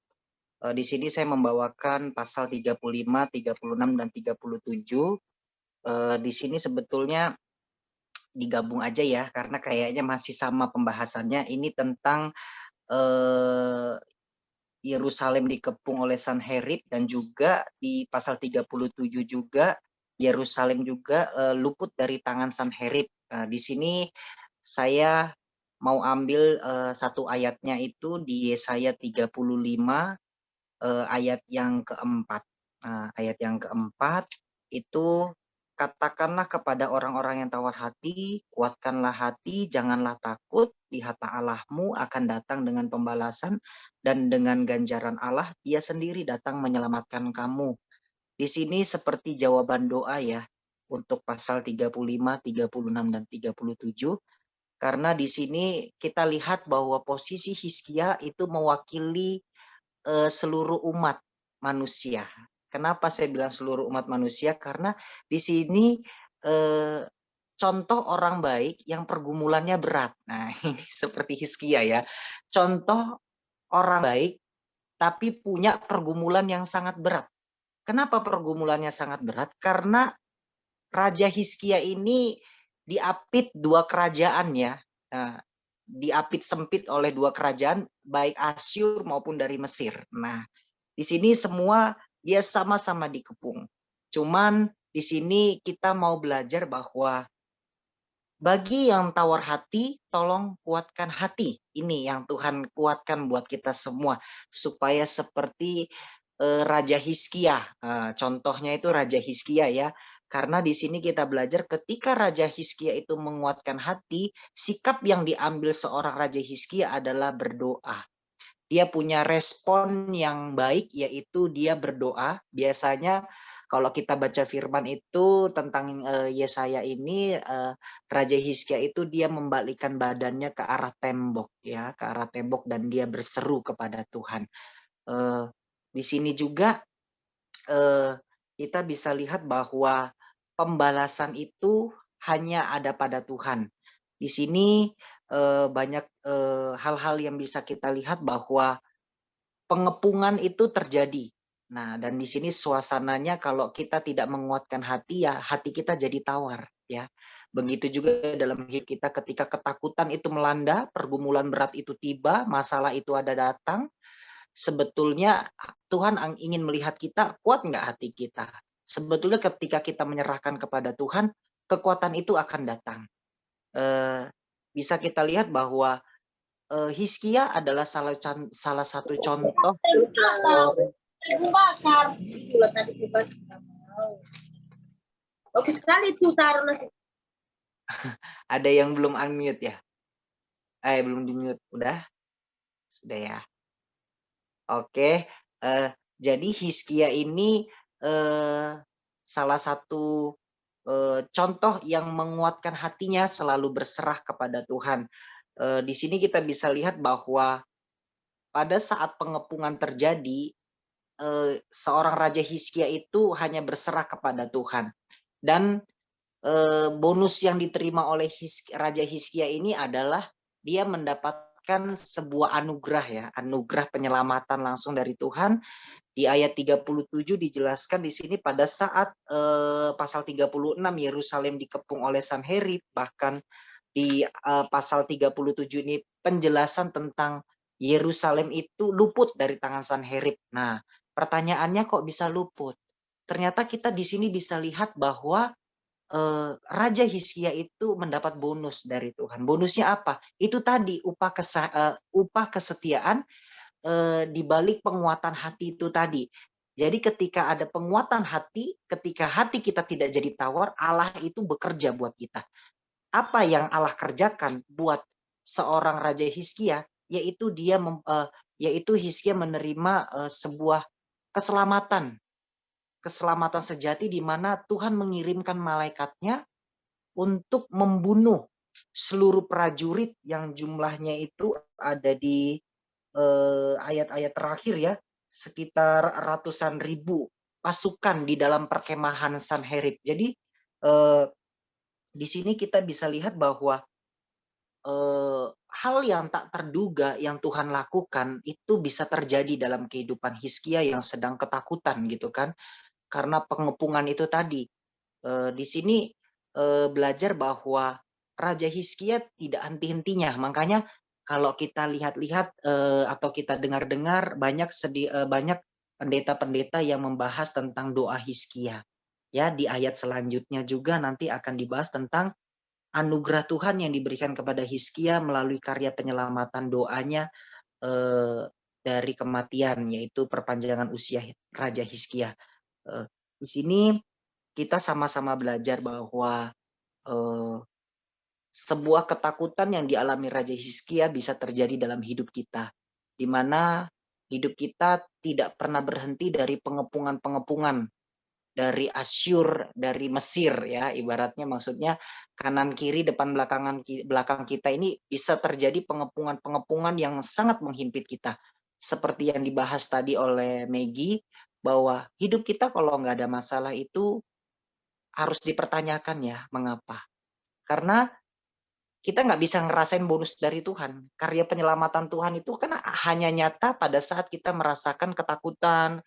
Di sini saya membawakan pasal 35, 36, dan 37. Di sini sebetulnya digabung aja ya, karena kayaknya masih sama pembahasannya. Ini tentang Yerusalem dikepung oleh Sanherib, dan juga di pasal 37 juga Yerusalem juga luput dari tangan Sanherib. Di sini saya mau ambil satu ayatnya itu di Yesaya 35 ayat yang keempat. Ayat yang keempat itu, katakanlah kepada orang-orang yang tawar hati, kuatkanlah hati, janganlah takut, lihat Allahmu akan datang dengan pembalasan, dan dengan ganjaran Allah, Dia sendiri datang menyelamatkan kamu. Di sini seperti jawaban doa ya, untuk pasal 35, 36, dan 37. Karena di sini kita lihat bahwa posisi Hizkia itu mewakili seluruh umat manusia. Kenapa saya bilang seluruh umat manusia? Karena di sini contoh orang baik yang pergumulannya berat. Nah, ini seperti Hizkia ya. Contoh orang baik tapi punya pergumulan yang sangat berat. Kenapa pergumulannya sangat berat? Karena Raja Hizkia ini diapit dua kerajaan ya. Nah, diapit sempit oleh dua kerajaan, baik Asyur maupun dari Mesir. Nah, di sini semua dia sama-sama dikepung. Cuman di sini kita mau belajar bahwa bagi yang tawar hati, tolong kuatkan hati. Ini yang Tuhan kuatkan buat kita semua, supaya seperti Raja Hizkia. Contohnya itu Raja Hizkia ya. Karena di sini kita belajar ketika Raja Hizkia itu menguatkan hati, sikap yang diambil seorang Raja Hizkia adalah berdoa. Dia punya respon yang baik, yaitu dia berdoa. Biasanya kalau kita baca firman itu tentang Yesaya ini, Raja Hizkia itu dia membalikkan badannya ke arah tembok ya, ke arah tembok, dan dia berseru kepada Tuhan. Di sini juga kita bisa lihat bahwa pembalasan itu hanya ada pada Tuhan. Di sini banyak hal-hal yang bisa kita lihat bahwa pengepungan itu terjadi. Nah, dan di sini suasananya kalau kita tidak menguatkan hati, ya hati kita jadi tawar ya. Begitu juga dalam hidup kita ketika ketakutan itu melanda, pergumulan berat itu tiba, masalah itu ada datang, sebetulnya Tuhan ingin melihat kita kuat nggak hati kita. Sebetulnya ketika kita menyerahkan kepada Tuhan, kekuatan itu akan datang. Bisa kita lihat bahwa Hizkia adalah salah satu contoh. Bagus sekali tuh Sarona. Ada yang belum unmute ya? Belum di-mute. Udah? Sudah ya. Oke. Jadi Hizkia ini salah satu contoh yang menguatkan hatinya selalu berserah kepada Tuhan. Di sini kita bisa lihat bahwa pada saat pengepungan terjadi, seorang Raja Hizkia itu hanya berserah kepada Tuhan. Dan bonus yang diterima oleh Raja Hizkia ini adalah dia mendapatkan sebuah anugerah ya, anugerah penyelamatan langsung dari Tuhan. Di ayat 37 dijelaskan di sini pada saat pasal 36 Yerusalem dikepung oleh Sanherib, bahkan di pasal 37 ini penjelasan tentang Yerusalem itu luput dari tangan Sanherib. Nah, pertanyaannya kok bisa luput? Ternyata kita di sini bisa lihat bahwa Raja Hizkia itu mendapat bonus dari Tuhan. Bonusnya apa? Itu tadi upah kesetiaan di balik penguatan hati itu tadi. Jadi ketika ada penguatan hati, ketika hati kita tidak jadi tawar, Allah itu bekerja buat kita. Apa yang Allah kerjakan buat seorang Raja Hizkia, yaitu yaitu Hizkia menerima sebuah keselamatan sejati, di mana Tuhan mengirimkan malaikatnya untuk membunuh seluruh prajurit yang jumlahnya itu ada di ayat-ayat terakhir ya, sekitar ratusan ribu pasukan di dalam perkemahan Sanherib. Jadi di sini kita bisa lihat bahwa hal yang tak terduga yang Tuhan lakukan itu bisa terjadi dalam kehidupan Hizkia yang sedang ketakutan gitu kan, karena pengepungan itu tadi. Di sini belajar bahwa Raja Hizkia tidak henti-hentinya. Makanya kalau kita lihat-lihat atau kita dengar-dengar banyak pendeta-pendeta yang membahas tentang doa Hizkia. Ya, di ayat selanjutnya juga nanti akan dibahas tentang anugerah Tuhan yang diberikan kepada Hizkia melalui karya penyelamatan doanya dari kematian, yaitu perpanjangan usia Raja Hizkia. Di sini kita sama-sama belajar bahwa sebuah ketakutan yang dialami Raja Hizkia bisa terjadi dalam hidup kita, di mana hidup kita tidak pernah berhenti dari pengepungan-pengepungan dari Asyur, dari Mesir ya, ibaratnya maksudnya kanan kiri depan belakang kita ini bisa terjadi pengepungan-pengepungan yang sangat menghimpit kita. Seperti yang dibahas tadi oleh Maggie, bahwa hidup kita kalau nggak ada masalah itu harus dipertanyakan ya, mengapa? Karena kita nggak bisa ngerasain bonus dari Tuhan. Karya penyelamatan Tuhan itu kan hanya nyata pada saat kita merasakan ketakutan,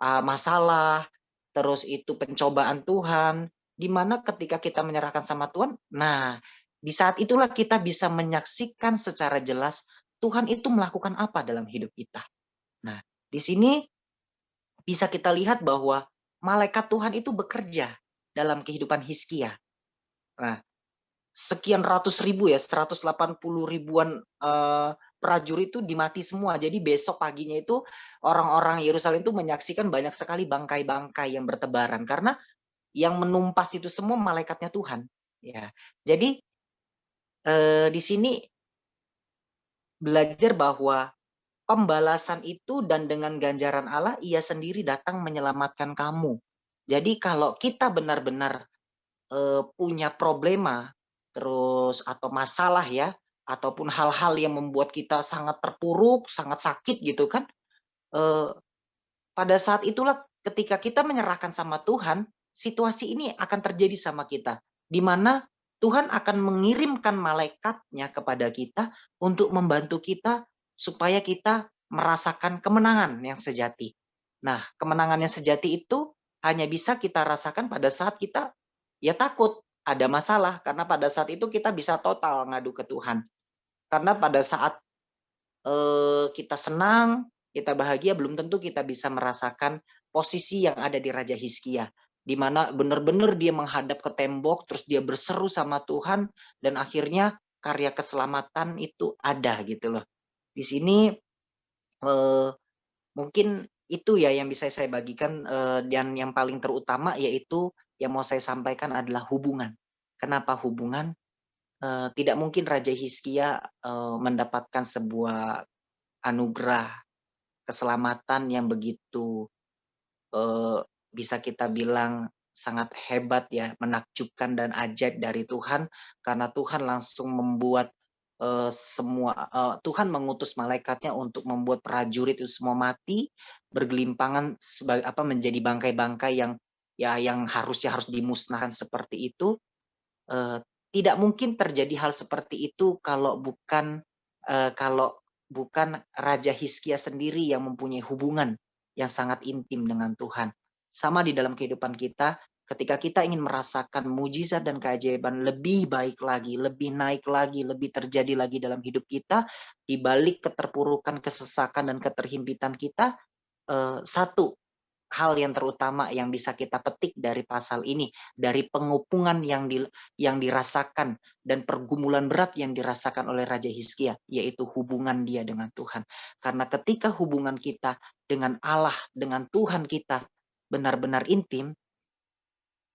masalah, terus itu pencobaan Tuhan, di mana ketika kita menyerahkan sama Tuhan, nah di saat itulah kita bisa menyaksikan secara jelas Tuhan itu melakukan apa dalam hidup kita. Nah, di sini bisa kita lihat bahwa malaikat Tuhan itu bekerja dalam kehidupan Hizkia. Nah, sekian ratus ribu ya, 180 ribuan prajurit itu dimati semua. Jadi besok paginya itu orang-orang Yerusalem itu menyaksikan banyak sekali bangkai-bangkai yang bertebaran karena yang menumpas itu semua malaikatnya Tuhan. Ya, jadi di sini belajar bahwa pembalasan itu dan dengan ganjaran Allah ia sendiri datang menyelamatkan kamu. Jadi kalau kita benar-benar punya problema terus atau masalah ya, ataupun hal-hal yang membuat kita sangat terpuruk, sangat sakit gitu kan, pada saat itulah ketika kita menyerahkan sama Tuhan, situasi ini akan terjadi sama kita, di mana Tuhan akan mengirimkan malaikatnya kepada kita untuk membantu kita supaya kita merasakan kemenangan yang sejati. Nah, kemenangan yang sejati itu hanya bisa kita rasakan pada saat kita ya takut, ada masalah, karena pada saat itu kita bisa total ngadu ke Tuhan. Karena pada saat kita senang, kita bahagia, belum tentu kita bisa merasakan posisi yang ada di Raja Hizkia, di mana benar-benar dia menghadap ke tembok, terus dia berseru sama Tuhan, dan akhirnya karya keselamatan itu ada gitu loh. Di sini mungkin itu ya yang bisa saya bagikan, dan yang paling terutama yaitu yang mau saya sampaikan adalah hubungan. Kenapa hubungan? Tidak mungkin Raja Hizkia mendapatkan sebuah anugerah keselamatan yang begitu bisa kita bilang sangat hebat ya, menakjubkan dan ajaib dari Tuhan, karena Tuhan langsung membuat Tuhan mengutus malaikatnya untuk membuat prajurit itu semua mati, bergelimpangan menjadi bangkai-bangkai yang harusnya harus dimusnahkan seperti itu. Tidak mungkin terjadi hal seperti itu kalau bukan Raja Hizkia sendiri yang mempunyai hubungan yang sangat intim dengan Tuhan. Sama di dalam kehidupan kita, ketika kita ingin merasakan mujizat dan keajaiban lebih baik lagi, lebih naik lagi, lebih terjadi lagi dalam hidup kita, di balik keterpurukan, kesesakan, dan keterhimpitan kita, satu hal yang terutama yang bisa kita petik dari pasal ini, dari pengepungan yang dirasakan dan pergumulan berat yang dirasakan oleh Raja Hizkia, yaitu hubungan dia dengan Tuhan. Karena ketika hubungan kita dengan Allah, dengan Tuhan kita benar-benar intim,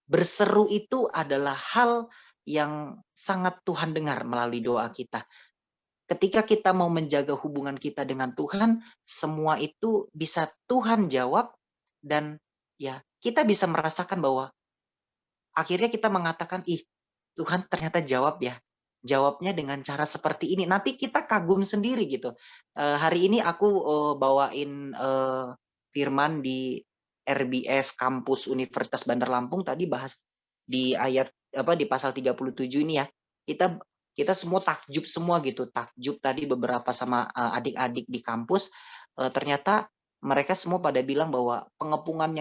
berseru itu adalah hal yang sangat Tuhan dengar melalui doa kita. Ketika kita mau menjaga hubungan kita dengan Tuhan, semua itu bisa Tuhan jawab, dan ya kita bisa merasakan bahwa akhirnya kita mengatakan, ih Tuhan ternyata jawab ya. jawabnya dengan cara seperti ini. Nanti kita kagum sendiri gitu. Hari ini aku bawain firman di RBF Kampus Universitas Bandar Lampung tadi bahas di ayat di pasal 37 ini ya. Kita semua takjub semua gitu. Takjub tadi beberapa sama adik-adik di kampus, ternyata mereka semua pada bilang bahwa pengepungan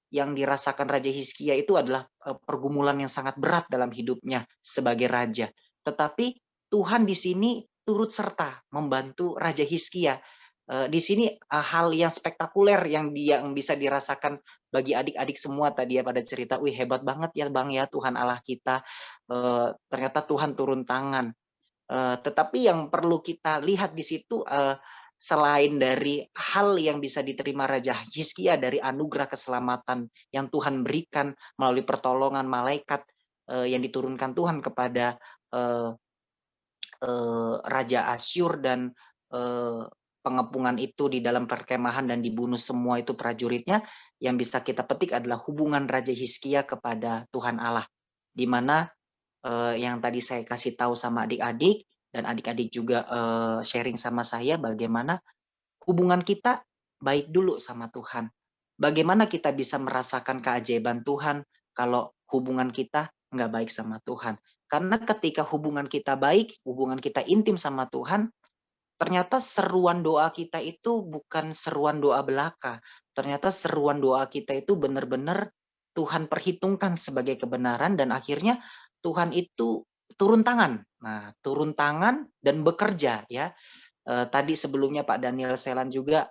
yang dirasakan Raja Hizkia itu adalah pergumulan yang sangat berat dalam hidupnya sebagai raja. Tetapi Tuhan di sini turut serta membantu Raja Hizkia. Di sini hal yang spektakuler yang bisa dirasakan bagi adik-adik semua tadi ya pada cerita, wih hebat banget ya Bang ya Tuhan Allah kita. Ternyata Tuhan turun tangan. Tetapi yang perlu kita lihat di situ selain dari hal yang bisa diterima Raja Hizkia dari anugerah keselamatan yang Tuhan berikan melalui pertolongan malaikat yang diturunkan Tuhan kepada Raja Asyur dan pengepungan itu di dalam perkemahan dan dibunuh semua itu prajuritnya, yang bisa kita petik adalah hubungan Raja Hizkia kepada Tuhan Allah, di mana yang tadi saya kasih tahu sama adik-adik dan adik-adik juga sharing sama saya bagaimana hubungan kita baik dulu sama Tuhan. Bagaimana kita bisa merasakan keajaiban Tuhan kalau hubungan kita nggak baik sama Tuhan. Karena ketika hubungan kita baik, hubungan kita intim sama Tuhan, ternyata seruan doa kita itu bukan seruan doa belaka. Ternyata seruan doa kita itu benar-benar Tuhan perhitungkan sebagai kebenaran dan akhirnya Tuhan itu turun tangan. Nah, turun tangan dan bekerja ya. Tadi sebelumnya Pak Daniel Selan juga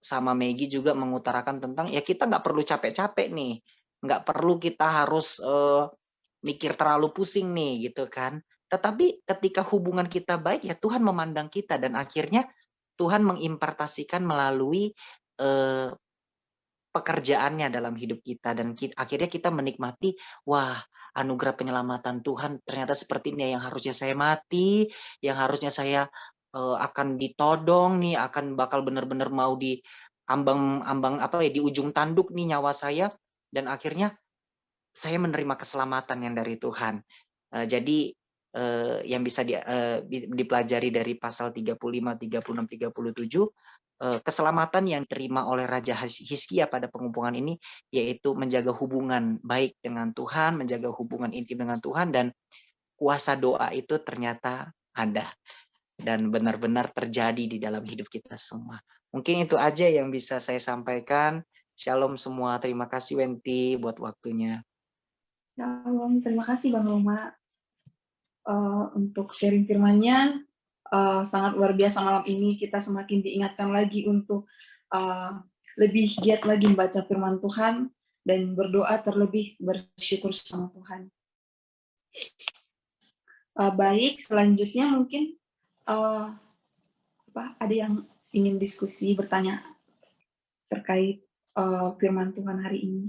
sama Maggie juga mengutarakan tentang ya kita nggak perlu capek-capek nih, nggak perlu kita harus mikir terlalu pusing nih gitu kan. Tetapi ketika hubungan kita baik ya Tuhan memandang kita dan akhirnya Tuhan mengimpartasikan melalui pekerjaannya dalam hidup kita dan akhirnya kita menikmati, wah anugerah penyelamatan Tuhan ternyata seperti ini yang harusnya saya mati, yang harusnya saya akan ditodong nih, akan bakal benar-benar mau di ambang di ujung tanduk nih nyawa saya, dan akhirnya saya menerima keselamatan yang dari Tuhan. Jadi yang bisa dipelajari dari pasal 35, 36, 37, keselamatan yang diterima oleh Raja Hizkia pada pengepungan ini yaitu menjaga hubungan baik dengan Tuhan, menjaga hubungan intim dengan Tuhan, dan kuasa doa itu ternyata ada dan benar-benar terjadi di dalam hidup kita semua. Mungkin itu aja yang bisa saya sampaikan. Shalom semua. Terima kasih Wenti buat waktunya. Shalom, terima kasih Bang Roma untuk sharing firman-Nya. Sangat luar biasa malam ini, kita semakin diingatkan lagi untuk lebih giat lagi membaca firman Tuhan dan berdoa, terlebih bersyukur sama Tuhan. Baik, selanjutnya mungkin ada yang ingin diskusi, bertanya terkait firman Tuhan hari ini.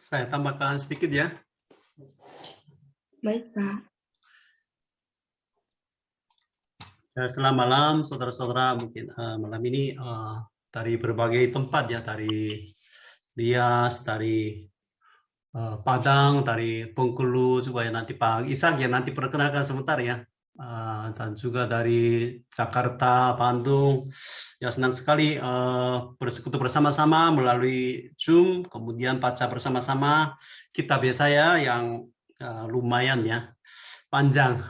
Saya tambahkan sedikit ya. Baik, Pak. Selamat malam, saudara-saudara. Mungkin malam ini dari berbagai tempat ya, dari Dias, dari Padang, dari Bengkulu, juga ya nanti Pak Ishak ya nanti perkenalkan sebentar ya. Dan juga dari Jakarta, Bandung. Ya senang sekali bersekutu bersama-sama melalui Zoom, kemudian baca bersama-sama kitab Yesaya yang lumayan ya, panjang.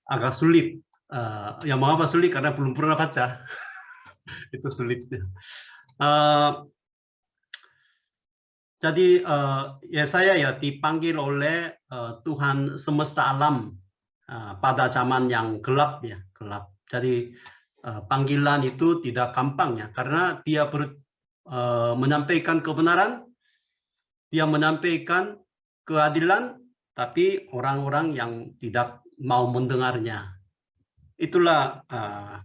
Agak sulit. Ya mengapa sulit? Karena belum pernah baca. Itu sulit. Jadi Yesaya ya dipanggil oleh Tuhan semesta alam pada zaman yang gelap ya, gelap. Jadi panggilan itu tidak gampang ya, karena dia menyampaikan kebenaran, dia menyampaikan keadilan, tapi orang-orang yang tidak mau mendengarnya. Itulah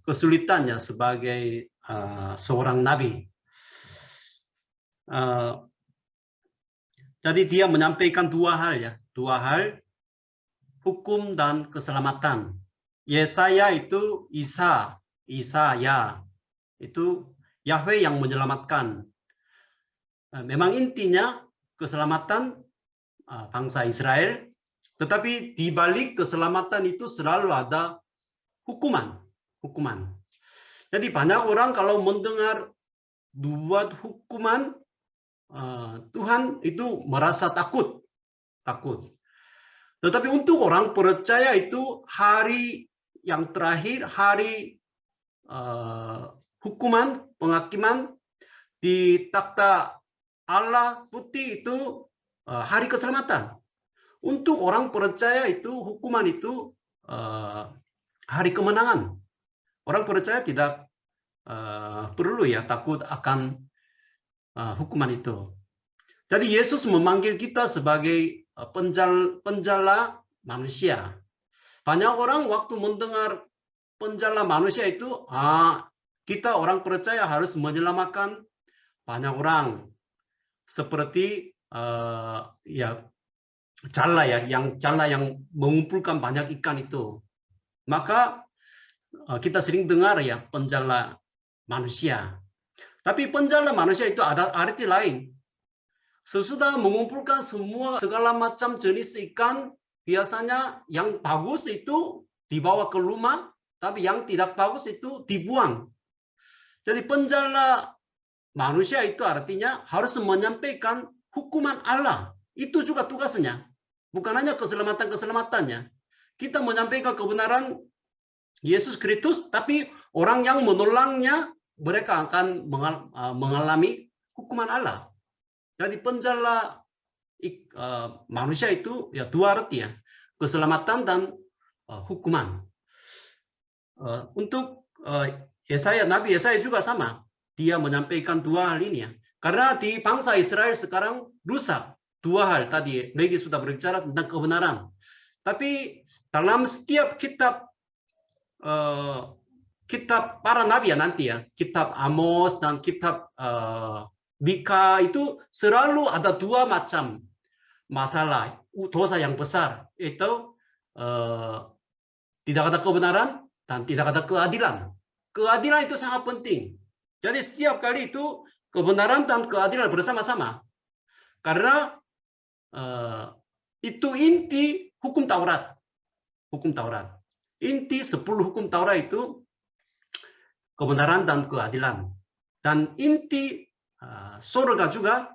kesulitannya sebagai seorang nabi. Jadi dia menyampaikan dua hal ya, hukum dan keselamatan. Yesaya itu Isa ya, itu Yahweh yang menyelamatkan. memang intinya keselamatan bangsa Israel, tetapi di balik keselamatan itu selalu ada hukuman. Hukuman. Jadi banyak orang kalau mendengar dua hukuman Tuhan itu merasa takut. Takut. Tetapi untuk orang percaya itu hari yang terakhir, hari hukuman, penghakiman di takhta Allah putih itu hari keselamatan. Untuk orang percaya itu hukuman itu hari kemenangan. Orang percaya tidak perlu ya takut akan hukuman itu. Jadi Yesus memanggil kita sebagai penjala manusia. Banyak orang waktu mendengar penjala manusia itu, kita orang percaya harus menyelamatkan banyak orang. Seperti jala yang mengumpulkan banyak ikan itu. Maka kita sering dengar ya penjala manusia. Tapi penjala manusia itu ada arti lain. Sesudah mengumpulkan segala macam jenis ikan, biasanya yang bagus itu dibawa ke rumah, tapi yang tidak bagus itu dibuang. Jadi penjala manusia itu artinya harus menyampaikan hukuman Allah. Itu juga tugasnya. Bukan hanya keselamatan-keselamatannya. Kita menyampaikan kebenaran Yesus Kristus, tapi orang yang menolangnya, mereka akan mengalami hukuman Allah. Jadi penjala manusia itu ya dua arti ya, keselamatan dan hukuman. Untuk Nabi Yesaya juga sama, dia menyampaikan dua hal ini ya. Karena di bangsa Israel sekarang rusak dua hal tadi. Maggie sudah berbicara tentang kebenaran. Tapi dalam setiap kitab para nabi ya nanti ya, kitab Amos dan kitab Mika itu selalu ada dua macam masalah, dosa yang besar, yaitu tidak ada kebenaran dan tidak ada keadilan. Keadilan itu sangat penting. Jadi setiap kali itu kebenaran dan keadilan bersama-sama. Karena itu inti hukum Taurat. Hukum Taurat. Inti 10 hukum Taurat itu kebenaran dan keadilan. Dan inti surga juga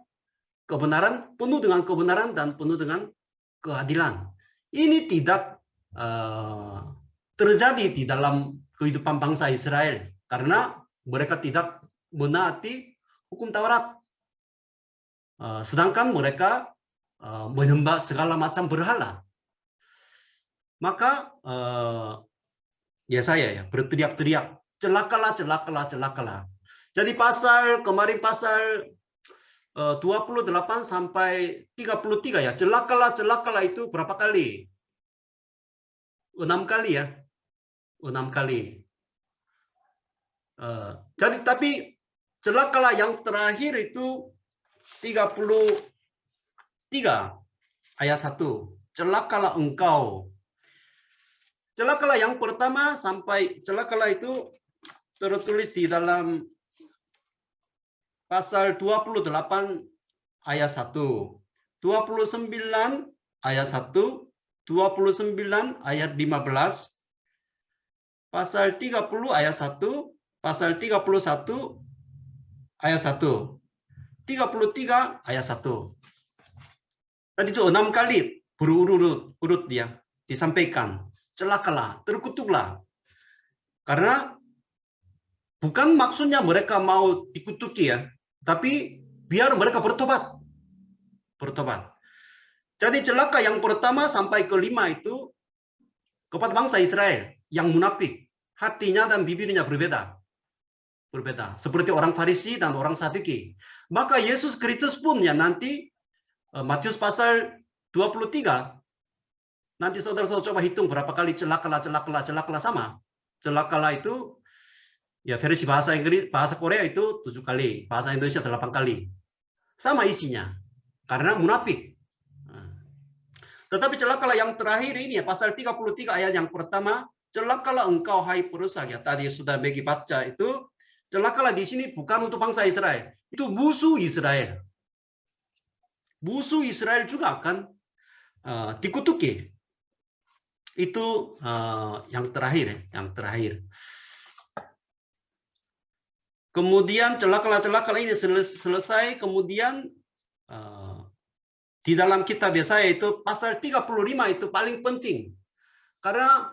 kebenaran, penuh dengan kebenaran dan penuh dengan keadilan. Ini tidak terjadi di dalam kehidupan bangsa Israel karena mereka tidak menaati hukum Taurat. Sedangkan mereka menyembah segala macam berhala. Maka Yesaya ya berteriak-teriak, celakalah, celakalah, celakalah. Jadi kemarin pasal 28 sampai 33 ya. Celakalah, celakalah itu berapa kali? 6 kali ya. 6 kali. Jadi tapi celakalah yang terakhir itu 33 ayat 1. Celakalah engkau. Celakalah yang pertama sampai celakalah itu tertulis di dalam pasal 28 ayat 1, 29 ayat 1, 29 ayat 15, pasal 30 ayat 1, pasal 31 ayat 1, 33 ayat 1. Tadi itu 6 kali berurut-urut dia disampaikan. Celakalah, terkutuklah. Karena bukan maksudnya mereka mau dikutuki ya, tapi biar mereka bertobat. Bertobat. Jadi celaka yang pertama sampai kelima itu kepada bangsa Israel yang munafik. Hatinya dan bibirnya berbeda. Berbeda. Seperti orang Farisi dan orang Saduki. Maka Yesus Kristus pun ya nanti Matius pasal 23. Nanti saudara-saudara coba hitung berapa kali celakalah, celakalah, celakalah sama. Celakalah itu ya versi bahasa Inggris, bahasa Korea itu 7 kali, bahasa Indonesia 8 kali. Sama isinya. Karena munafik. Tetapi celakalah yang terakhir ini ya, pasal 33 ayat yang pertama, celakalah engkau hai perusak ya. Tadi sudah bagi baca itu, celakalah di sini bukan untuk bangsa Israel. Itu musuh Israel. musuh Israel juga akan dikutuki. Itu yang terakhir ya, yang terakhir. Kemudian celakalah ini selesai, kemudian di dalam kitab Yesaya itu pasal 35 itu paling penting. Karena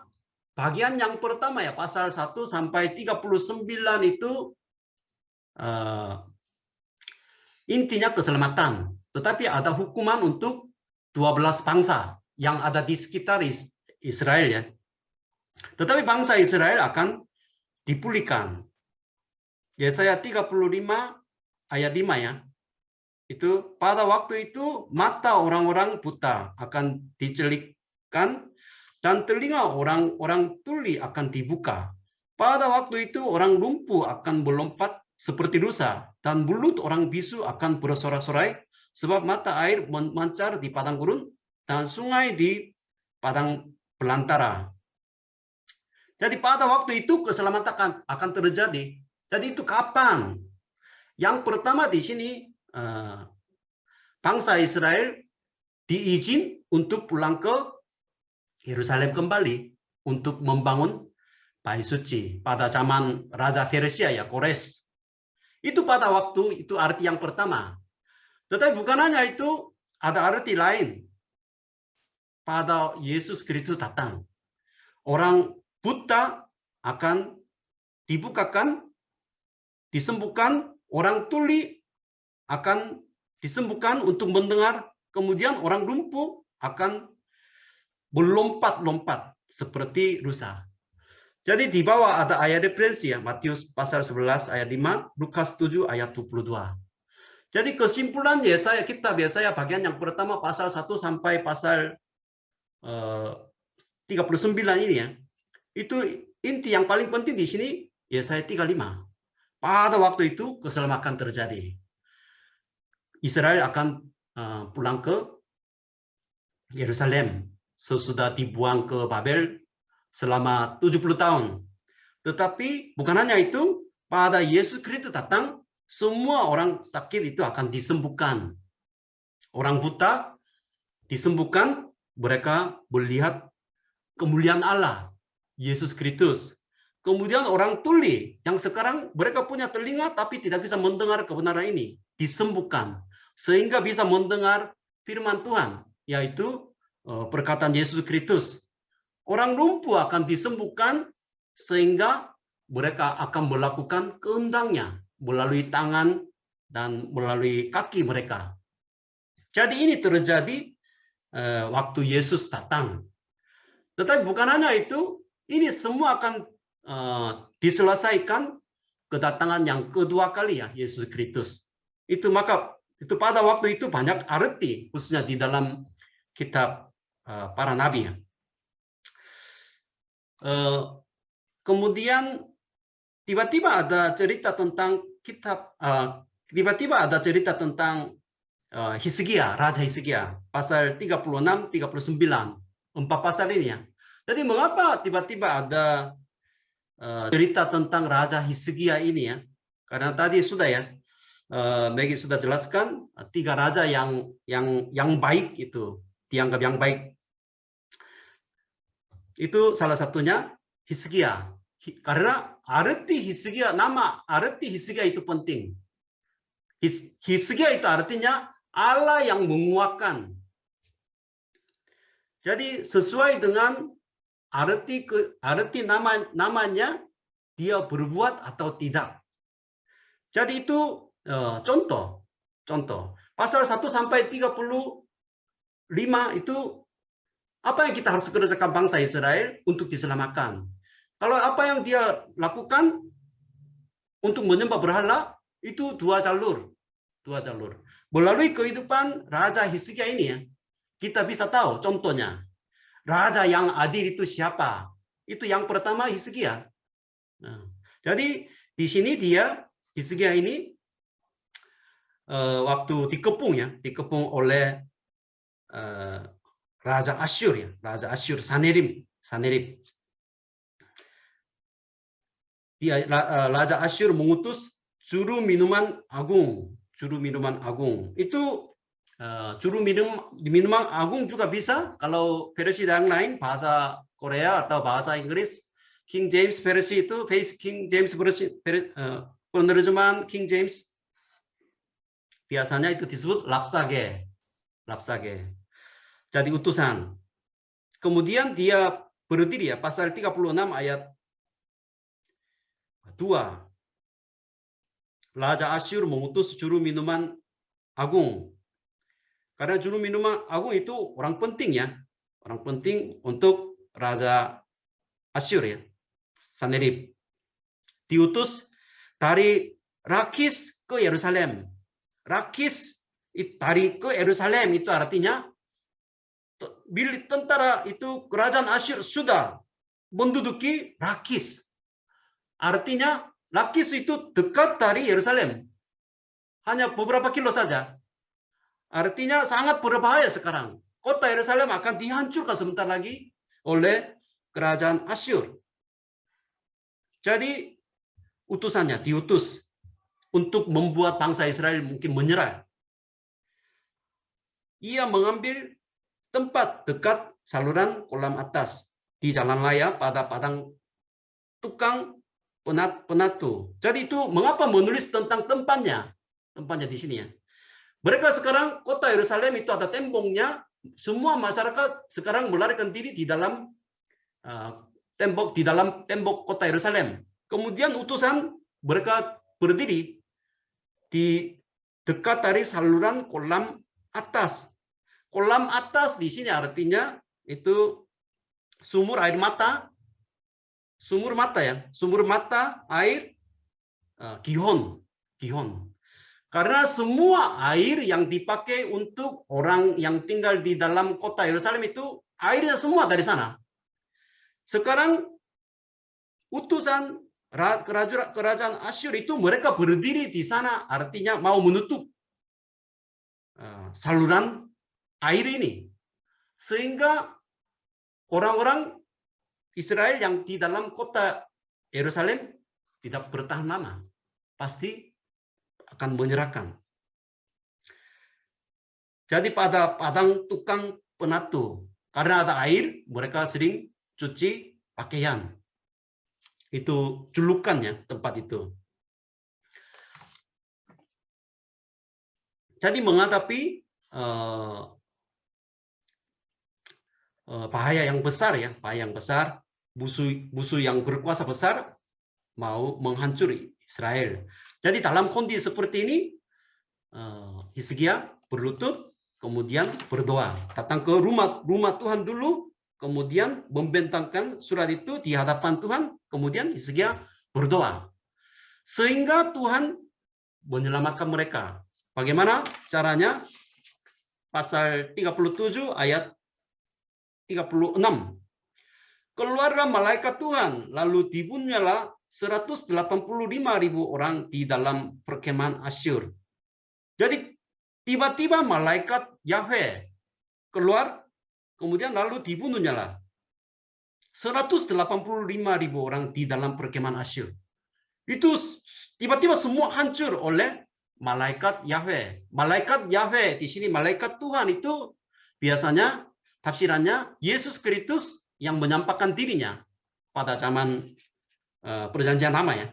bagian yang pertama ya, pasal 1 sampai 39 itu intinya keselamatan. Tetapi ada hukuman untuk 12 bangsa yang ada di sekitar Israel ya. Tetapi bangsa Israel akan dipulihkan. Yesaya 35 ayat 5 ya. Itu pada waktu itu mata orang-orang buta akan dicelikkan dan telinga orang-orang tuli akan dibuka. Pada waktu itu orang lumpuh akan melompat seperti rusa dan mulut orang bisu akan bersorak-sorai sebab mata air memancar di padang gurun dan sungai di padang belantara. Jadi pada waktu itu keselamatan akan terjadi. Jadi itu kapan? Yang pertama di sini bangsa Israel diizin untuk pulang ke Yerusalem kembali untuk membangun Bait Suci pada zaman Raja Persia ya, Kores. Itu pada waktu itu arti yang pertama. Tetapi bukan hanya itu, ada arti lain. Pada Yesus Kristus datang, orang buta akan dibukakan, disembuhkan, orang tuli akan disembuhkan untuk mendengar, kemudian orang lumpuh akan melompat-lompat seperti rusa. Jadi di bawah ada ayat referensi ya, Matius pasal 11 ayat 5, Lukas 7 ayat 22. Jadi kesimpulan Yesaya, kitab Yesaya bagian yang pertama pasal 1 sampai pasal 39 ini ya. Itu inti yang paling penting di sini Yesaya 35. Pada waktu itu keselamatan terjadi. Israel akan pulang ke Yerusalem sesudah dibuang ke Babel selama 70 tahun. Tetapi bukan hanya itu, pada Yesus Kristus datang, semua orang sakit itu akan disembuhkan. Orang buta disembuhkan, mereka melihat kemuliaan Allah, Yesus Kristus. Kemudian orang tuli yang sekarang mereka punya telinga tapi tidak bisa mendengar kebenaran ini, disembuhkan. Sehingga bisa mendengar firman Tuhan, yaitu perkataan Yesus Kristus. Orang lumpuh akan disembuhkan sehingga mereka akan melakukan kehendaknya melalui tangan dan melalui kaki mereka. Jadi ini terjadi waktu Yesus datang. Tetapi bukan hanya itu, ini semua akan diselesaikan kedatangan yang kedua kali ya, Yesus Kristus. Itu pada waktu itu banyak arti, khususnya di dalam kitab para nabi ya. Kemudian tiba-tiba ada cerita tentang Hizkia, Raja Hizkia, pasal 36, 39, 4 pasal ini ya. Jadi mengapa tiba-tiba ada cerita tentang Raja Hizkia ini ya? Karena tadi sudah ya, Maggie sudah jelaskan 3 raja yang baik itu, dianggap yang baik. Itu salah satunya Hizkia. Karena arti Hizkia itu penting. Hizkia itu artinya Allah yang menguatkan. Jadi sesuai dengan arti namanya, dia berbuat atau tidak. Jadi itu contoh. Pasal 1 sampai 35 itu apa yang kita harus kerjakan bangsa Israel untuk diselamatkan. Kalau apa yang dia lakukan untuk menyembah berhala, itu dua jalur. Melalui kehidupan Raja Hizkia ini ya, kita bisa tahu contohnya. Raja yang adil itu siapa? Itu yang pertama Hizkia. Nah, jadi di sini Hizkia ini waktu dikepung oleh Raja Asyur ya, Raja Asyur Sanherib. Raja Asyur mengutus juru minuman agung. Itu juru minuman agung juga bisa. Kalau versi yang lain bahasa Korea atau bahasa Inggris King James versi itu King James versi penerjemahan King James biasanya itu disebut lapsage. Lapsage. Jadi utusan. Kemudian dia berdiri ya pasal 36 ayat 2. Raja Asyur mengutus juru minuman agung. Karena juru minuman agung itu orang penting ya. Orang penting untuk Raja Asyur ya. Sanherib. Diutus dari Rakis ke Yerusalem. Rakis dari ke Yerusalem itu artinya milik tentara itu kerajaan Asyur sudah menduduki Rakis. Artinya Rakis itu dekat dari Yerusalem. Hanya beberapa kilo saja. Artinya sangat berbahaya sekarang. Kota Yerusalem akan dihancurkan sebentar lagi oleh kerajaan Asyur. Jadi utusannya diutus untuk membuat bangsa Israel mungkin menyerah. Ia mengambil tempat dekat saluran kolam atas di jalan raya pada padang tukang penatu. Jadi itu mengapa menulis tentang tempatnya? Tempatnya di sini ya. Mereka sekarang kota Yerusalem itu ada temboknya. Semua masyarakat sekarang melarikan diri di dalam tembok kota Yerusalem. Kemudian utusan mereka berdiri di dekat dari saluran kolam atas. Kolam atas di sini artinya itu sumur air mata. Sumur mata ya. Sumur mata air Gihon. Gihon. Karena semua air yang dipakai untuk orang yang tinggal di dalam kota Yerusalem itu airnya semua dari sana. Sekarang utusan kerajaan Asyur itu mereka berdiri di sana artinya mau menutup saluran air ini. Sehingga orang-orang Israel yang di dalam kota Yerusalem tidak bertahan lama. Pasti akan menyerahkan. Jadi pada padang tukang penatu, karena ada air, mereka sering cuci pakaian. Itu julukannya tempat itu. Jadi menghadapi bahaya yang besar ya, bahaya yang besar, musuh yang berkuasa besar mau menghancuri Israel. Jadi dalam kondisi seperti ini, Hizkia berlutut, kemudian berdoa. Datang ke rumah Tuhan dulu, kemudian membentangkan surat itu di hadapan Tuhan, kemudian Hizkia berdoa. Sehingga Tuhan menyelamatkan mereka. Bagaimana caranya? Pasal 37 ayat 36. Keluarlah malaikat Tuhan, lalu dibunuhlah 185.000 orang di dalam perkemahan Asyur. Jadi tiba-tiba malaikat Yahweh keluar, kemudian lalu dibunuhnya lah 185.000 orang di dalam perkemahan Asyur. Itu tiba-tiba semua hancur oleh malaikat Yahweh. Malaikat Yahweh di sini malaikat Tuhan itu biasanya tafsirannya Yesus Kristus yang menyampaikan dirinya pada zaman perjanjian lama ya.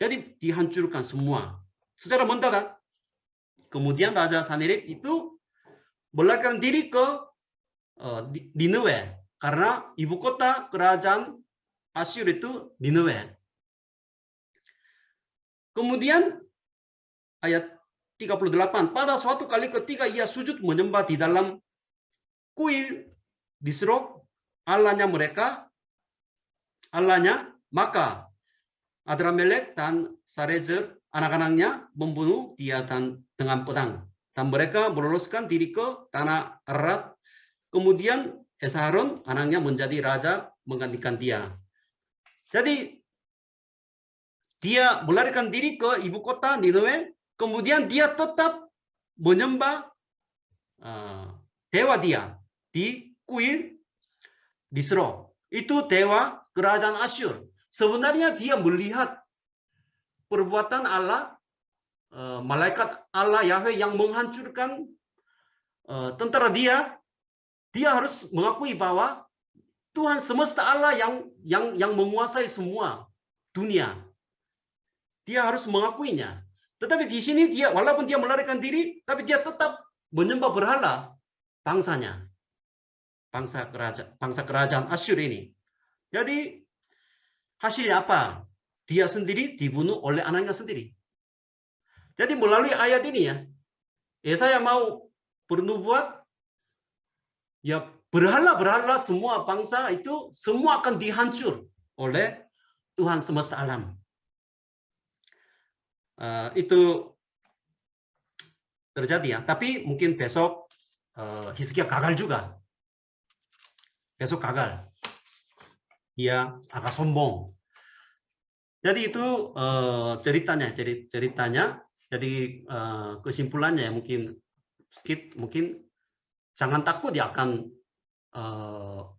Jadi dihancurkan semua secara mendadak. Kemudian Raja Sanherib itu melarikan diri ke Nineve karena ibu kota kerajaan Asyur itu Nineve. Kemudian ayat 38, pada suatu kali ketika ia sujud menyembah di dalam kuil di Serok Allahnya mereka, Allahnya, maka Adramelek dan Sarezer anak-anaknya membunuh dia dengan pedang. Dan mereka meloloskan diri ke tanah Arad. Kemudian Esharon anaknya menjadi raja menggantikan dia. Jadi dia melarikan diri ke ibu kota Nineve. Kemudian dia tetap menyembah dewa dia di kuil di Serok. Itu dewa kerajaan Asyur. Sebenarnya dia melihat perbuatan Allah, malaikat Allah Yahweh yang menghancurkan tentara dia harus mengakui bahwa Tuhan semesta Allah yang menguasai semua dunia. Dia harus mengakuinya. Tetapi di sini dia, walaupun dia melarikan diri, tapi dia tetap menyembah berhala bangsanya. Bangsa kerajaan Asyur ini. Jadi hasilnya apa? Dia sendiri dibunuh oleh anaknya sendiri. Jadi melalui ayat ini ya, Yesaya mau bernubuat, ya berhala-berhala semua bangsa itu semua akan dihancur oleh Tuhan semesta alam. Itu terjadi ya. Tapi mungkin besok Hizkia gagal juga. Besok gagal. Dia agak sombong. Jadi itu ceritanya. Jadi kesimpulannya ya mungkin jangan takut dia akan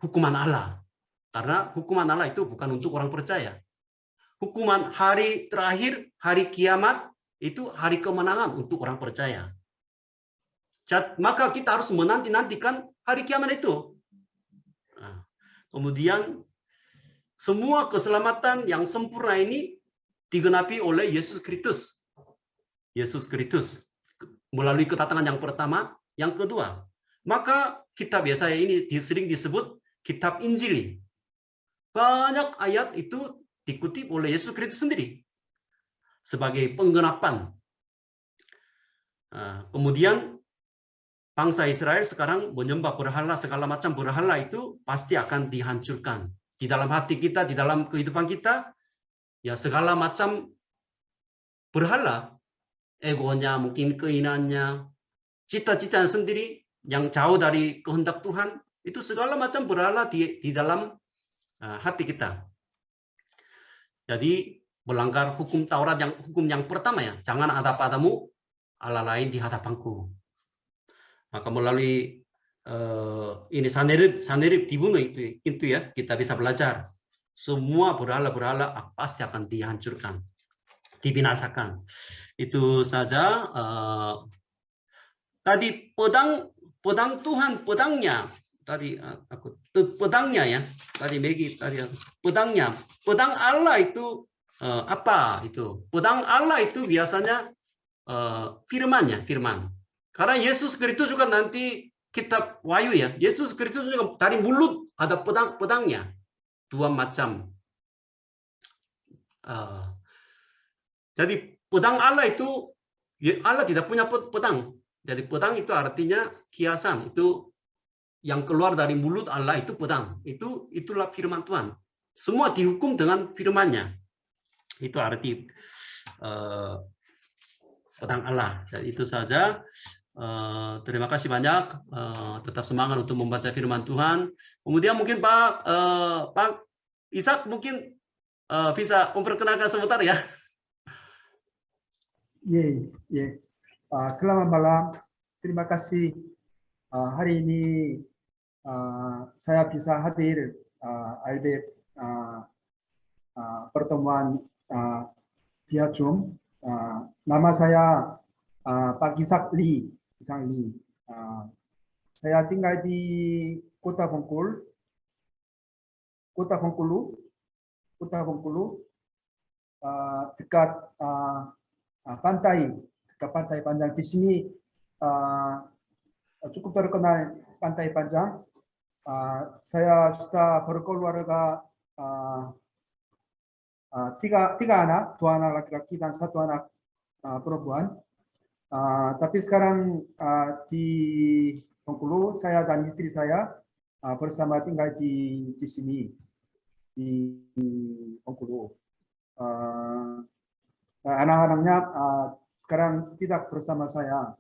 hukuman Allah. Karena hukuman Allah itu bukan untuk orang percaya. Hukuman hari terakhir, hari kiamat, itu hari kemenangan untuk orang percaya. Maka kita harus menanti-nantikan hari kiamat itu. Nah, kemudian, semua keselamatan yang sempurna ini digenapi oleh Yesus Kristus. Yesus Kristus. Melalui kedatangan yang pertama, yang kedua. Maka kitab Yesaya ini sering disebut kitab Injil. Banyak ayat itu dikutip oleh Yesus Kristus sendiri sebagai penggenapan. Kemudian bangsa Israel sekarang menyembah berhala, segala macam berhala itu pasti akan dihancurkan. Di dalam hati kita, di dalam kehidupan kita, ya segala macam berhala, egonya, mungkin keinginannya, cita-cita sendiri yang jauh dari kehendak Tuhan, itu segala macam berhala di dalam hati kita. Jadi melanggar hukum Taurat hukum yang pertama ya, jangan ada padamu Allah lain di hadapanku. Maka melalui ini Sanherib dibunuh itu ya, kita bisa belajar semua berhala-berhala pasti akan dihancurkan, dibinasakan. Itu saja. Tadi pedang Tuhan, pedangnya. Tadi pedangnya ya. Tadi Maggie tadi pedangnya. Pedang Allah itu apa itu? Pedang Allah itu biasanya firman. Karena Yesus Kristus juga nanti kitab Wahyu ya. Yesus Kristus juga dari mulut ada pedangnya. Dua macam. Jadi pedang Allah itu Allah tidak punya pedang. Jadi pedang itu artinya kiasan. Itu yang keluar dari mulut Allah itu pedang. Itulah firman Tuhan. Semua dihukum dengan firman-Nya. Itu arti pedang Allah. Jadi itu saja. Terima kasih banyak. Tetap semangat untuk membaca firman Tuhan. Kemudian mungkin Pak Ishak mungkin bisa memperkenalkan sebentar ya. Ye. Selamat malam. Terima kasih. Hari ini saya bisa hadir LDF pertemuan via Zoom. Nama saya Pak Ishak Lee. Saya tinggal di Kota Bengkulu, dekat pantai Panjang. Di sini cukup terkenal Pantai Panjang. Saya sudah berkeluarga tiga anak, 2 anak laki-laki dan 1 anak perempuan. Tapi sekarang di Bengkulu, saya dan istri saya bersama tinggal di sini di Bengkulu. Anak-anaknya sekarang tidak bersama saya.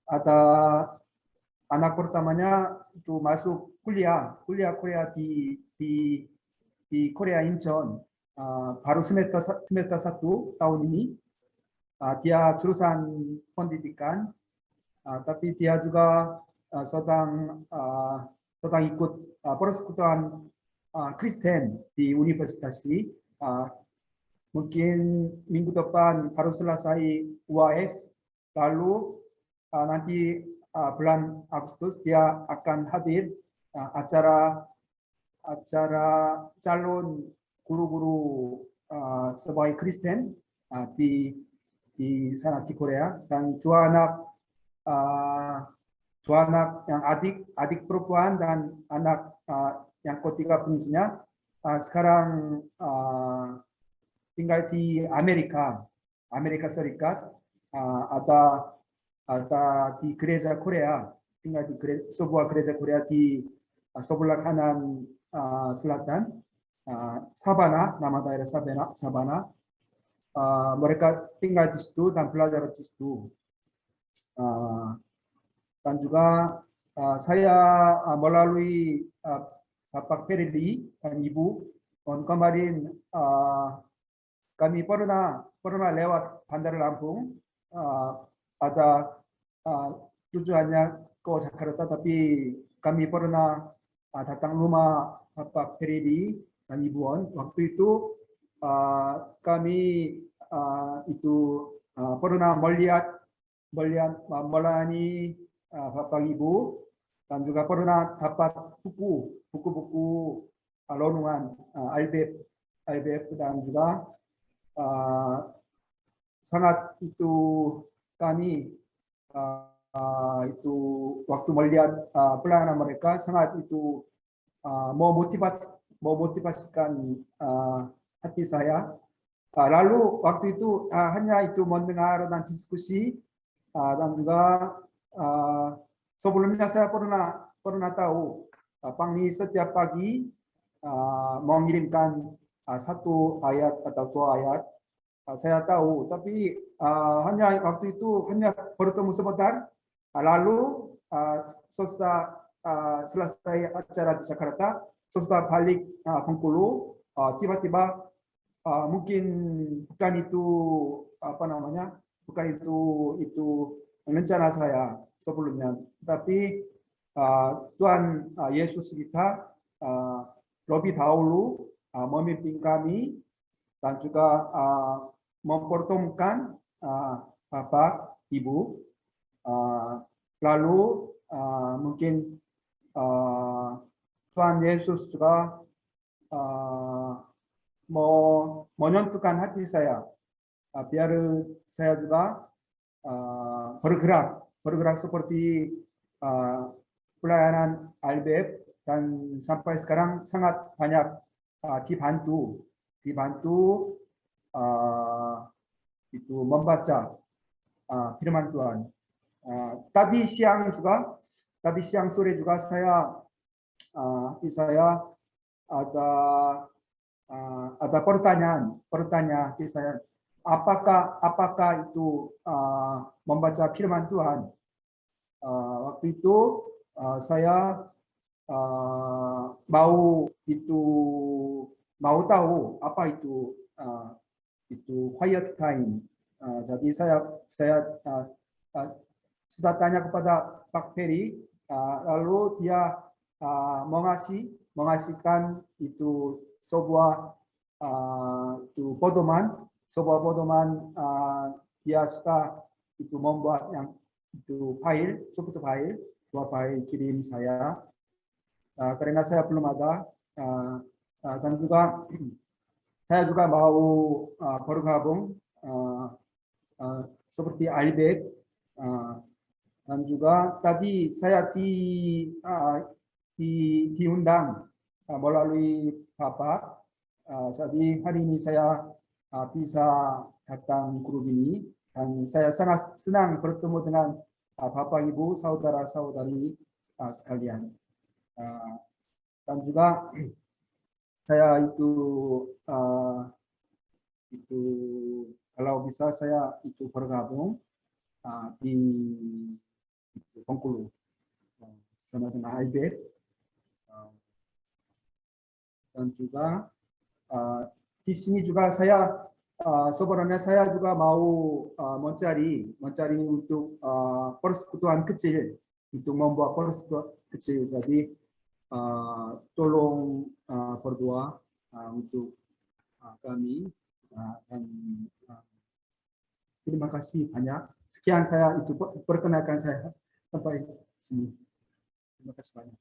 Ada anak pertamanya itu masuk kuliah di Korea Incheon. 바로 semester 1 tahun ini. Dia jurusan pendidikan, tapi dia juga sedang ikut persekutuan Kristen di universitas. Mungkin minggu depan harus selesai UAS, lalu nanti bulan Agustus dia akan hadir acara calon guru-guru sebagai Kristen di sana di Korea, dan dua anak yang adik perempuan dan anak yang ketiga punya sekarang tinggal di Amerika Serikat, ada di gereja Korea, tinggal di sebuah gereja Korea di sebelah kanan selatan, Sabana, nama daerah Sabana. Mereka tinggal di situ dan belajar di situ. Dan juga saya melalui Bapak Ferdi dan Ibu, kemarin kami pernah lewat Bandar Lampung, ada tujuannya ke Jakarta, tapi kami pernah datang rumah Bapak Ferdi dan Ibu On. Waktu itu kami itu pernah melihat melayani Bapak Ibu, dan juga pernah dapat buku-buku renungan IBF, dan juga sangat itu kami itu waktu melihat pelayanan mereka sangat itu memotivasikan hati saya. Lalu waktu itu hanya itu mendengar dan diskusi, dan juga sebelumnya saya pernah tahu Pangni setiap pagi mengirimkan satu ayat atau dua ayat. Saya tahu, tapi hanya waktu itu hanya bertemu sebentar. Lalu setelah selesai acara di Jakarta, setelah balik Bengkulu, tiba-tiba mungkin bukan itu bukan itu rencana saya sebelumnya, tapi Tuhan Yesus kita lebih dahulu memimpin kami dan juga mempertemukan Bapak Ibu, lalu mungkin Tuhan Yesus juga mau menyentuhkan hati saya, biar saya juga bergerak seperti pelayanan IBF, dan sampai sekarang sangat banyak dibantu itu membaca firman Tuhan. Tadi siang sore juga saya ada pertanyaan di saya, apakah itu membaca firman Tuhan. Waktu itu saya mau tahu apa itu quiet time. Jadi saya sudah tanya kepada Pak Ferry, lalu dia mengasihkan itu sebuah pedoman, dia suka itu membuat yang itu suatu file, dua file kirim saya, karena saya belum ada, dan juga saya juga mau bergabung seperti IBEC, dan juga tadi saya diundang melalui Bapak. Jadi hari ini saya bisa datang grup ini, dan saya sangat senang bertemu dengan Bapak Ibu, saudara-saudari sekalian. Dan juga saya itu kalau bisa saya itu bergabung di Bengkulu sama dengan IBEF, dan juga di sini juga saya sebenarnya saya juga mau mencari untuk persekutuan kecil, untuk membuat persekutuan kecil. Jadi tolong berdoa untuk kami, dan terima kasih banyak Sekian saya itu perkenalkan saya sampai sini. Terima kasih banyak.